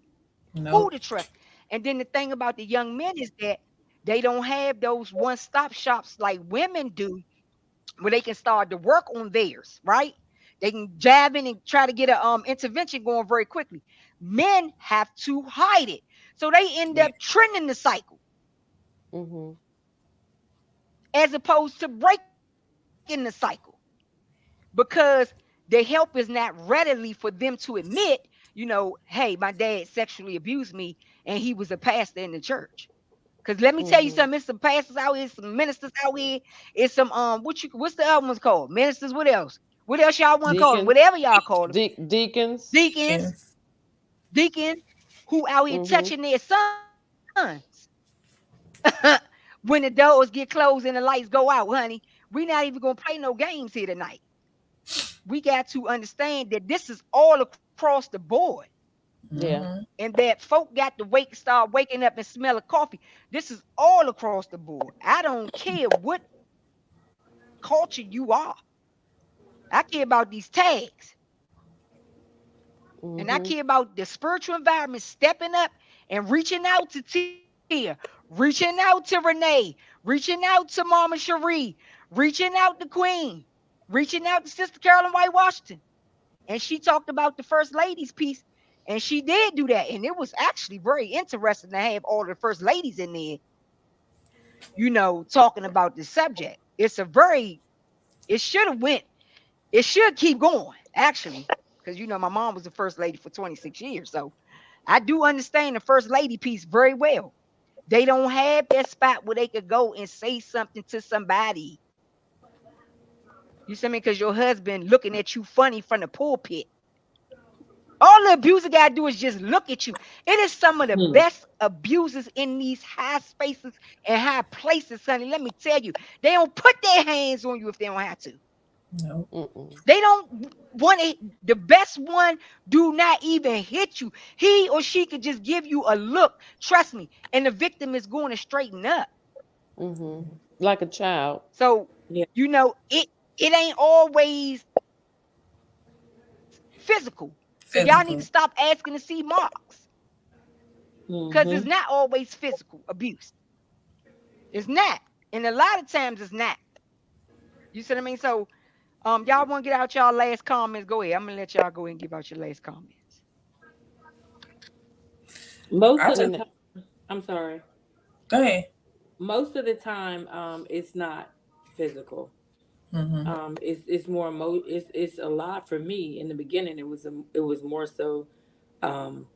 Who Nope. to trust. And then the thing about the young men is that they don't have those one-stop shops like women do where they can start to work on theirs, right? They can jab in and try to get a intervention going very quickly. Men have to hide it. So they end Yeah. up trending the cycle Mhm. as opposed to breaking the cycle. Because the help is not readily for them to admit, hey, my dad sexually abused me and he was a pastor in the church. Cause let me tell you Mhm. something, it's some pastors out here, some ministers out here, it's some what's the other ones called? Ministers, what else? What else y'all want to call them? Deacon, Whatever y'all call them. deacons. Deacons, Yes. deacons who out here Mhm. touching their sons. When the doors get closed and the lights go out, honey, we not even gonna play no games here tonight. We got to understand that this is all across the board. Yeah. Mm-hmm. And that folk got to start waking up and smell of coffee. This is all across the board. I don't care what culture you are. I care about these tags. And I Mhm. care about the spiritual environment stepping up and reaching out to Tia, reaching out to Renee, reaching out to Mama Cherie, reaching out to Queen, reaching out to Sister Carolyn White Washington. And she talked about the first ladies piece. And she did do that. And it was actually very interesting to have all the first ladies in there, talking about the subject. It should have went, it should keep going, actually. Because my mom was the first lady for 26 years. So I do understand the first lady piece very well. They don't have that spot where they could go and say something to somebody. You see me? Because your husband looking at you funny from the pulpit. All the abuser got to do is just look at you. It is some of the Hmm. best abusers in these high spaces and high places, honey. Let me tell you, they don't put their hands on you if they don't have to. Nope. Mm-mm. They don't want to. The best one do not even hit you. He or she could just give you a look. Trust me, and the victim is going to straighten up. Mhm. Like a child. So Yeah. it ain't always physical. So y'all need to stop asking to Physical. see marks because it's not Mm-hmm. always physical abuse. It's not, and a lot of times it's not. You see what I mean? So y'all want to get out y'all last comments? Go ahead. I'm gonna let y'all go ahead and give out your last comments. Most I of the just And time, I'm sorry. go ahead. Most of the time, it's not physical. Mm-hmm. It's more it's a lot for me. In the beginning, it was more so, um,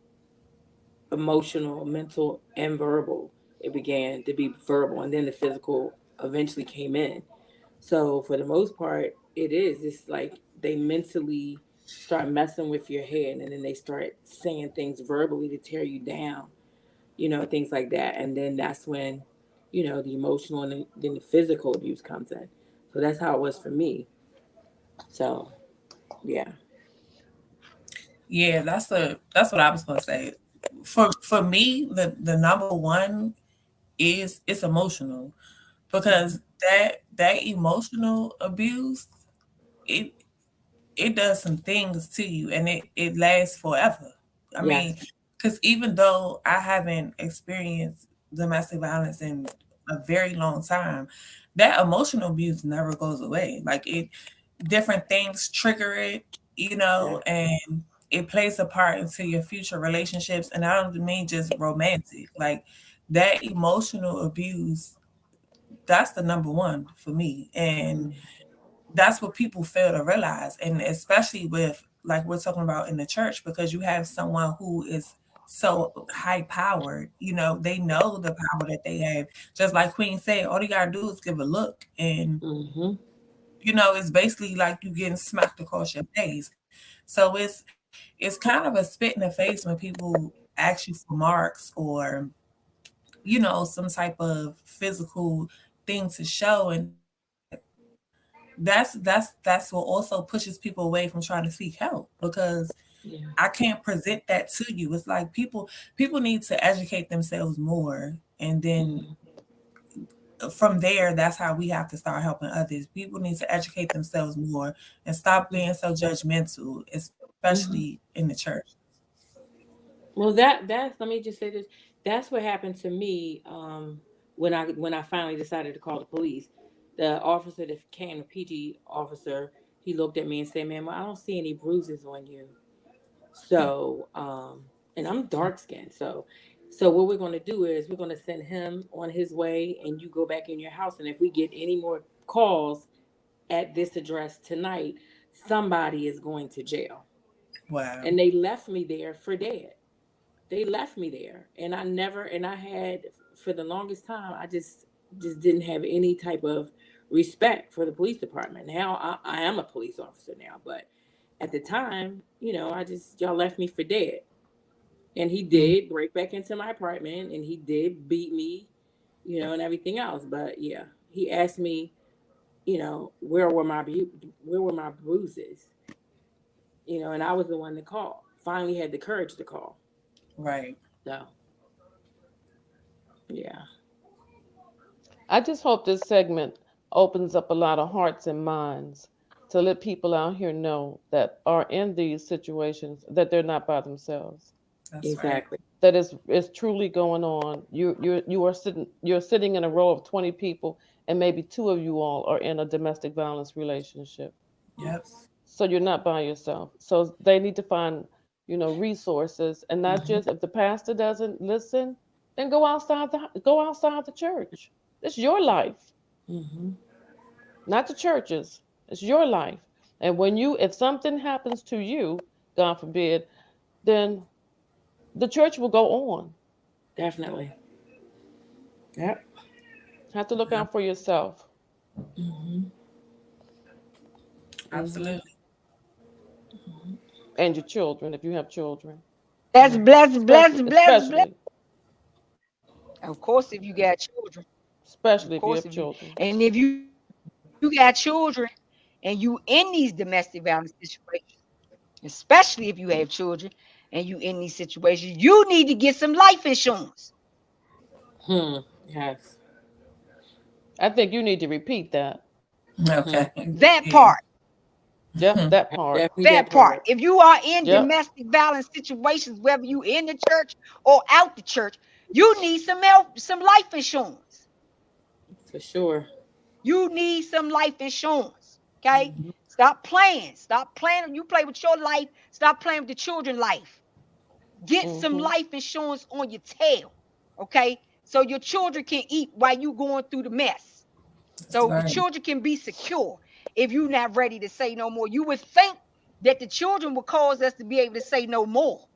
emotional, mental, and verbal. It began to be verbal, and then the physical eventually came in. So for the most part, it is. It's like they mentally start messing with your head, and then they start saying things verbally to tear you down, things like that. And then that's when, the emotional and then the physical abuse comes in. So that's how it was for me. So yeah. Yeah, that's what I was gonna say. For me, the number one is it's emotional, Mhm. because that emotional abuse, it it does some things to you, and it lasts forever. I mean, Yes. because even though I haven't experienced domestic violence in a very long time, that emotional abuse never goes away. Like different things trigger it, Yeah. and it plays a part into your future relationships. And I don't mean just romantic, like that emotional abuse, that's the number one for me. And Mhm. that's what people fail to realize. And especially with, like we're talking about in the church, because you have someone who is so high powered, they know the power that they have. Just like Queen said, all you gotta do is give a look, and Mhm. it's basically like you getting smacked across your face. So it's kind of a spit in the face when people ask you for marks, or some type of physical thing to show. And that's what also pushes people away from trying to seek help, because I Yeah. can't present that to you. It's like people need to educate themselves more, and then Mhm. from there, that's how we have to start helping others. People need to educate themselves more and stop being so judgmental, especially Mhm. in the church. Well, that's let me just say this. That's what happened to me when I finally decided to call the police. The officer that came, the PG officer, he looked at me and said, "Ma'am, well, I don't see any bruises on you." So, and I'm dark skinned. So what we're going to do is we're going to send him on his way, and you go back in your house. And if we get any more calls at this address tonight, somebody is going to jail. Wow. And they left me there for dead. They left me there, and I never, and I had for the longest time, I just didn't have any type of respect for the police department. Now I am a police officer now, but at the time, I just y'all left me for dead. And he Mm. did break back into my apartment, and he did beat me, and everything else. But yeah, he asked me, where were my bruises, and I was the one to call. Finally had the courage to call. Right. So yeah. I just hope this segment opens up a lot of hearts and minds to let people out here know that are in these situations that they're not by themselves. That's right. Exactly. That is truly going on. You're sitting in a row of 20 people, and maybe two of you all are in a domestic violence relationship. Yep. Yes. So you're not by yourself. So they need to find, resources, and not Hmm. just if the pastor doesn't listen, then go outside the church. It's your life, Hmm. not the churches. It's your life. And if something happens to you, God forbid, then the church will go on. Definitely. Yep. Have to look out for yourself. Hmm. Hmm. Absolutely. And your children, if you have children, That's Right. blessed, especially blessed, blessed, blessed. especially Of course, if you got children. Of especially if you course, have children. and if you got children and you in these domestic violence situations, especially if you have children and you in these situations, you need to get some life insurance. Hmm. Yes. I think you need to repeat that. Hmm. Okay. That Yeah. part, Yep, that part. Definitely that that part. part. If you are in Yep. domestic violence situations, whether you in the church or out the church, you need some help, some life insurance. For sure. You need some life insurance. Okay? Hmm. Stop playing. Stop playing. You play with your life. Stop playing with the children's life. Get some Mhm. life insurance on your tail. Okay? So your children can eat while you going through the mess. That's So the right. children can be secure. If you're not ready to say no more, you would think that the children would cause us to be able to say no more.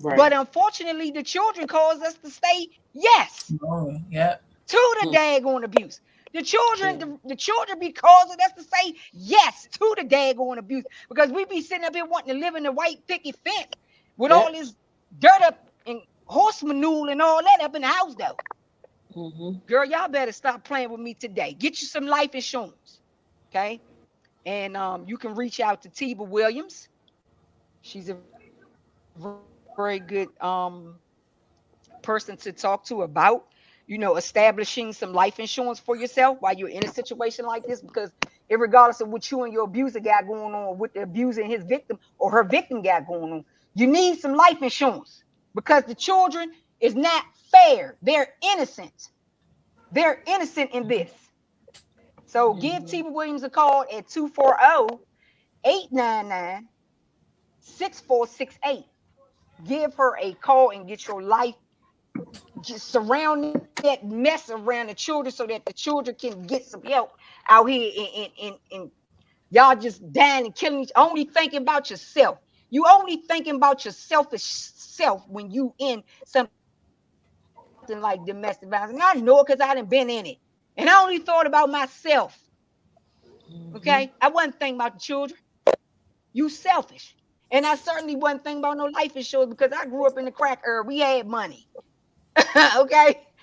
Right. But unfortunately, the children cause us to say yes Oh, yep. to the Hmm. daggone abuse. children, Yeah. the children be causing us to say yes to the daggone abuse because we be sitting up here wanting to live in the white picket fence with all Yep. this dirt up and horse manure and all that up in the house though. Mm-hmm. Girl, y'all better stop playing with me today. Get you some life insurance, okay? And you can reach out to Tiba Williams. She's a very good person to talk to about, establishing some life insurance for yourself while you're in a situation like this. Because regardless of what you and your abuser got going on, what the abuser and his victim or her victim got going on, you need some life insurance because the children is not fair. They're innocent. They're innocent in this. So give Mm-hmm. Tiba Williams a call at 240-899-6468. Give her a call and get your life, just surround that mess around the children so that the children can get some help out here and y'all just dying and killing each only thinking about yourself. You only thinking about your selfish self when you in something like domestic violence. And I know it because I done been in it. And I only thought about myself. Okay? I Mm-hmm. wasn't thinking about the children. You selfish. And I certainly wasn't thinking about no life insurance because I grew up in the crack era. We had money. Okay?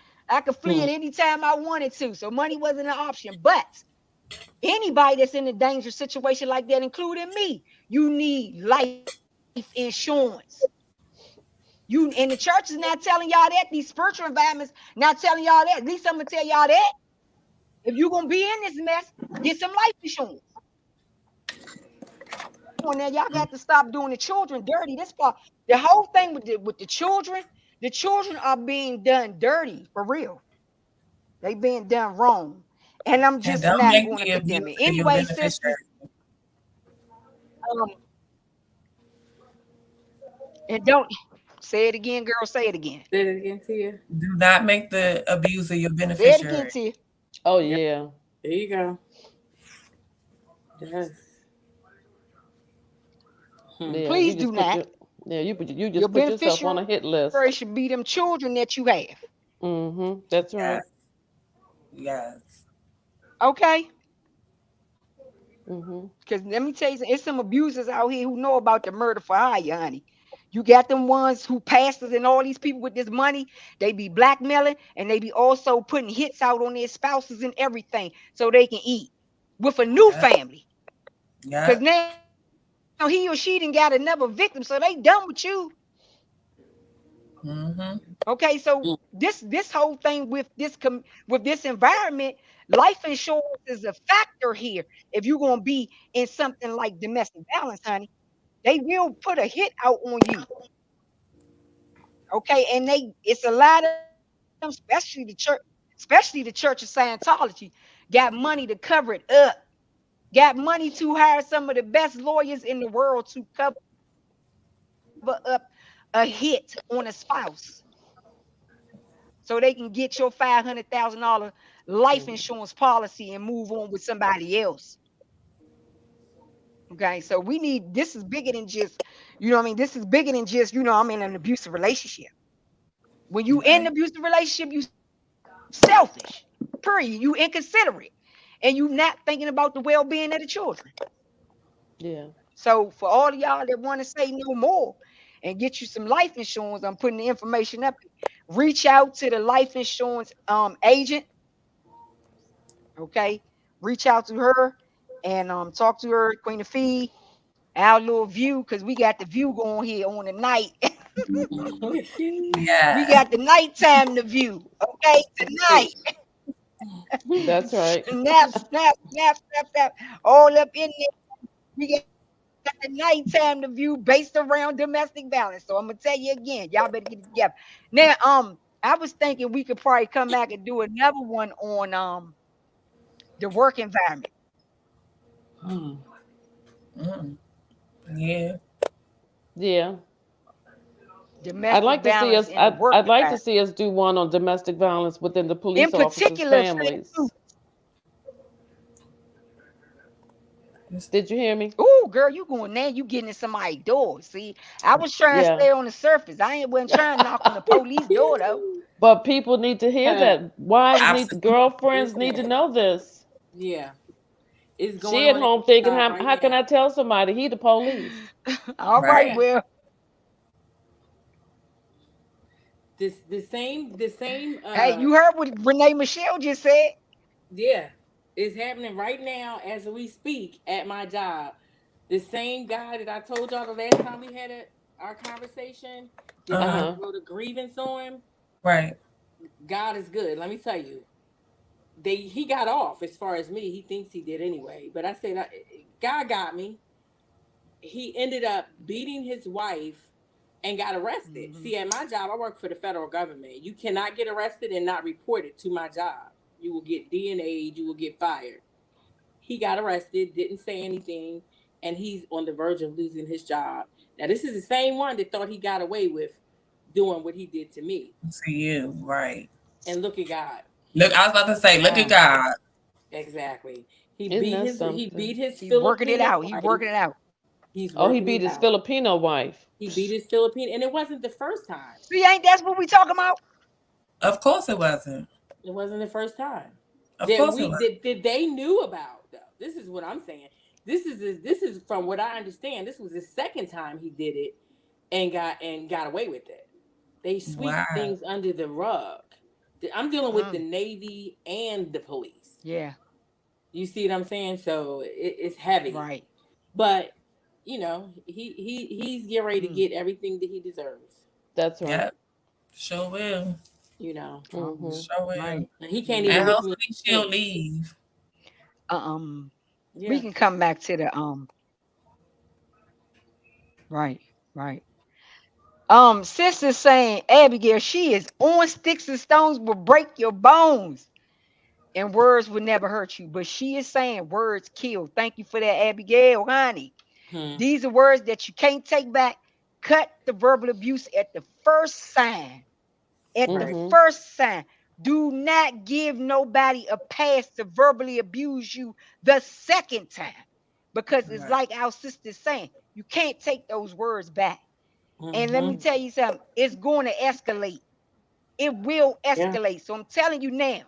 I could flee at Hmm. any time I wanted to. So money wasn't an option. But anybody that's in a dangerous situation like that, including me, you need life insurance. You and the church is not telling y'all that. These spiritual environments not telling y'all that. At least I'm gonna tell y'all that. If you're gonna be in this mess, get some life insurance. Come on now, y'all got to stop doing the children dirty. This part, the whole thing with the children are being done dirty for real. They being done wrong, and I'm And just don't not make going to the condemn it. abuser your Anyway, sisters, beneficiary. um, and don't say it again, girl. Say it again. Say it again to you. Do not make the abuser your Say it again beneficiary. to you. Oh Yep. yeah. There you go. Yes. Hmm. Yeah. You Please do just put not. your yeah, you Your just put yourself on a beneficiary hit should be list. them children that you have. Mm-hmm. That's right. Yes, yes. Okay. Mm-hmm. Because let me tell you, it's some abusers out here who know about the murder for hire, honey. You got them ones who pastors and all these people with this money, they be blackmailing and they be also putting hits out on their spouses and everything so they can eat with a new Yep, family. Because yep. now he or she didn't got another victim, so they done with you. Mm-hmm. Okay, so Mm. this whole thing with with this environment, life insurance is a factor here. If you're gonna be in something like domestic violence, honey, they will put a hit out on you. Okay, and it's a lot of them, especially the Church of Scientology, got money to cover it up. Got money to hire some of the best lawyers in the world to cover up a hit on a spouse so they can get your $500,000 life insurance policy and move on with somebody else. Okay, so we need this is bigger than just, what I mean, this is bigger than just, I'm in an abusive relationship. When you in an Right. abusive relationship, you selfish. Period. You inconsiderate. And you not thinking about the well-being of the children. Yeah. So for all of y'all that want to say no more and get you some life insurance, I'm putting the information up. Reach out to the life insurance agent. Okay. Reach out to her and talk to her, Queen of Fee, our little view, because we got the view going here on the night. We Yeah. got the nighttime the view. Okay, tonight. That's right. Snap, snap, snap, snap, snap. All up in there. We got the nighttime the view based around domestic violence. So I'm gonna tell you again, y'all better get it together. Now, I was thinking we could probably come back and do another one on the work environment, Hmm. Mm. Yeah. Yeah. domestic violence in the work I'd like to environment. see us do one on domestic violence within the In police officers' particular, for that families. youth, Did you hear me? Ooh, girl, you going there? You getting in somebody's door? See, I was trying to Yeah. stay on the surface. I ain't wasn't trying to knock on the police door though. But people need to hear that. Wives need to, Absolutely. girlfriends need to Listen, know this. yeah, it's going She at on at home my thinking, job how right can I now. tell somebody he the police? All right, Right. Yeah, well, the same hey, you heard what Renee Michelle just said? yeah, it's happening right now as we speak at my job. The same guy that I told y'all the last time we had our conversation that I Uh-huh. Uh-huh. wrote a grievance on. Right. God is good. Let me tell you, he got off as far as me. He thinks he did anyway, but I said God got me. He ended up beating his wife and got arrested. Mhm. See, at my job, I work for the federal government. You cannot get arrested and not report it to my job. You will get DNA. You will get fired. He got arrested, didn't say anything, and he's on the verge of losing his job. Now, this is the same one that thought he got away with doing what he did to me. To you. Right. And look at God. Look, I was about to say, look at Wow. God. Exactly. Isn't that He beat something? his He's working it Filipino out. He's wife. working it out. He's Oh, he working beat it his out. Filipino wife. He beat his Filipino, and it wasn't the first time. See, ain't that's what we talking about? Of course it wasn't. It wasn't the first time Of that course it wasn't. they knew about though. This is what I'm saying. This is from what I understand. This was the second time he did it and got away with it. They sweep Wow. things under the rug. I'm dealing with the Mm, Navy and the police. yeah, You see what I'm saying? So it's heavy, right. but he's getting ready to Mm, get everything that he deserves. That's right. Yep. Sure will. You know, Hmm. Sure will. right. and he can't Mm. even And look me hopefully in the she'll face. leave. Um, we Yeah. can come back to the right, right. Sister saying Abigail, she is on sticks and stones will break your bones, and words will never hurt you. But she is saying words kill. Thank you for that, Abigail, honey. Hmm. These are words that you can't take back. Cut the verbal abuse at the first sign. At the Right. Hmm. first sign. Do not give nobody a pass to verbally abuse you the second time. Because it's Right. like our sister's saying, you can't take those words back. And let me Hmm. tell you something, it's going to escalate. It will Yeah. escalate. So I'm telling you now,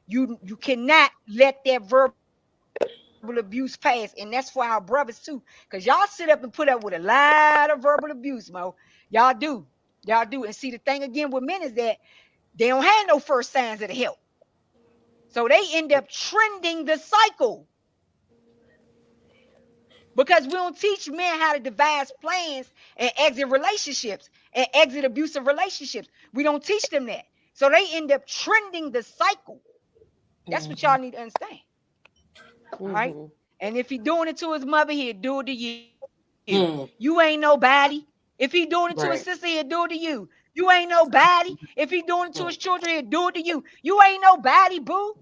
you cannot let that verbal abuse pass. And that's for our brothers too. Because y'all sit up and put up with a lot of verbal abuse, Mo. Y'all do. Y'all do. And see the thing again with men is that they don't have no first signs of the help. So they end up trending the cycle because we don't teach men how to devise plans and exit relationships and exit abusive relationships. We don't teach them that. So they end up trending the cycle. That's what Hmm. y'all need to understand. All right. Hmm. And if he doing it to his mother, he'll do it to you. You ain't Hmm. nobody. If he doing it to his sister, he'll Right. do it to you. You ain't nobody. If he doing it to his Hmm. children, he'll do it to you. You ain't nobody, boo.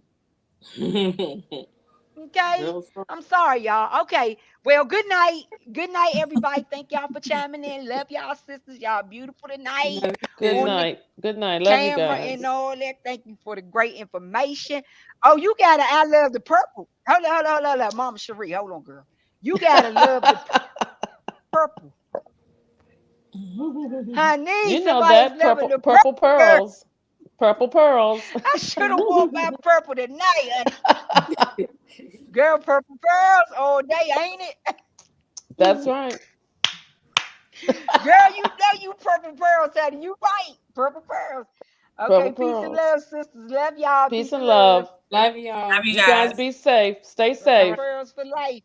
Okay. Real stuff. I'm sorry, y'all. Okay. Well, good night. Good night, everybody. Thank y'all for chiming in. Love y'all, sisters. Y'all beautiful tonight Love Good you on the night. Good night. Love you camera and guys. all that. Thank you for the great information. Oh, you gotta I love the purple. Hold on. Mama Cherie. Hold on, girl. You gotta love the purple. Honey, You know somebody's that loving purple the purple purple, girl. pearls. Purple pearls. I should have worn my purple tonight, honey. Girl, purple pearls all day, ain't it? That's right. Girl, you know you purple pearls, honey. You right. Purple pearls. Purple Okay, peace and pearls. love, sisters. Love y'all. Peace Peace and and love. love. Love Love y'all. you You guys guys. be safe. Stay All Purple right. safe. pearls for life.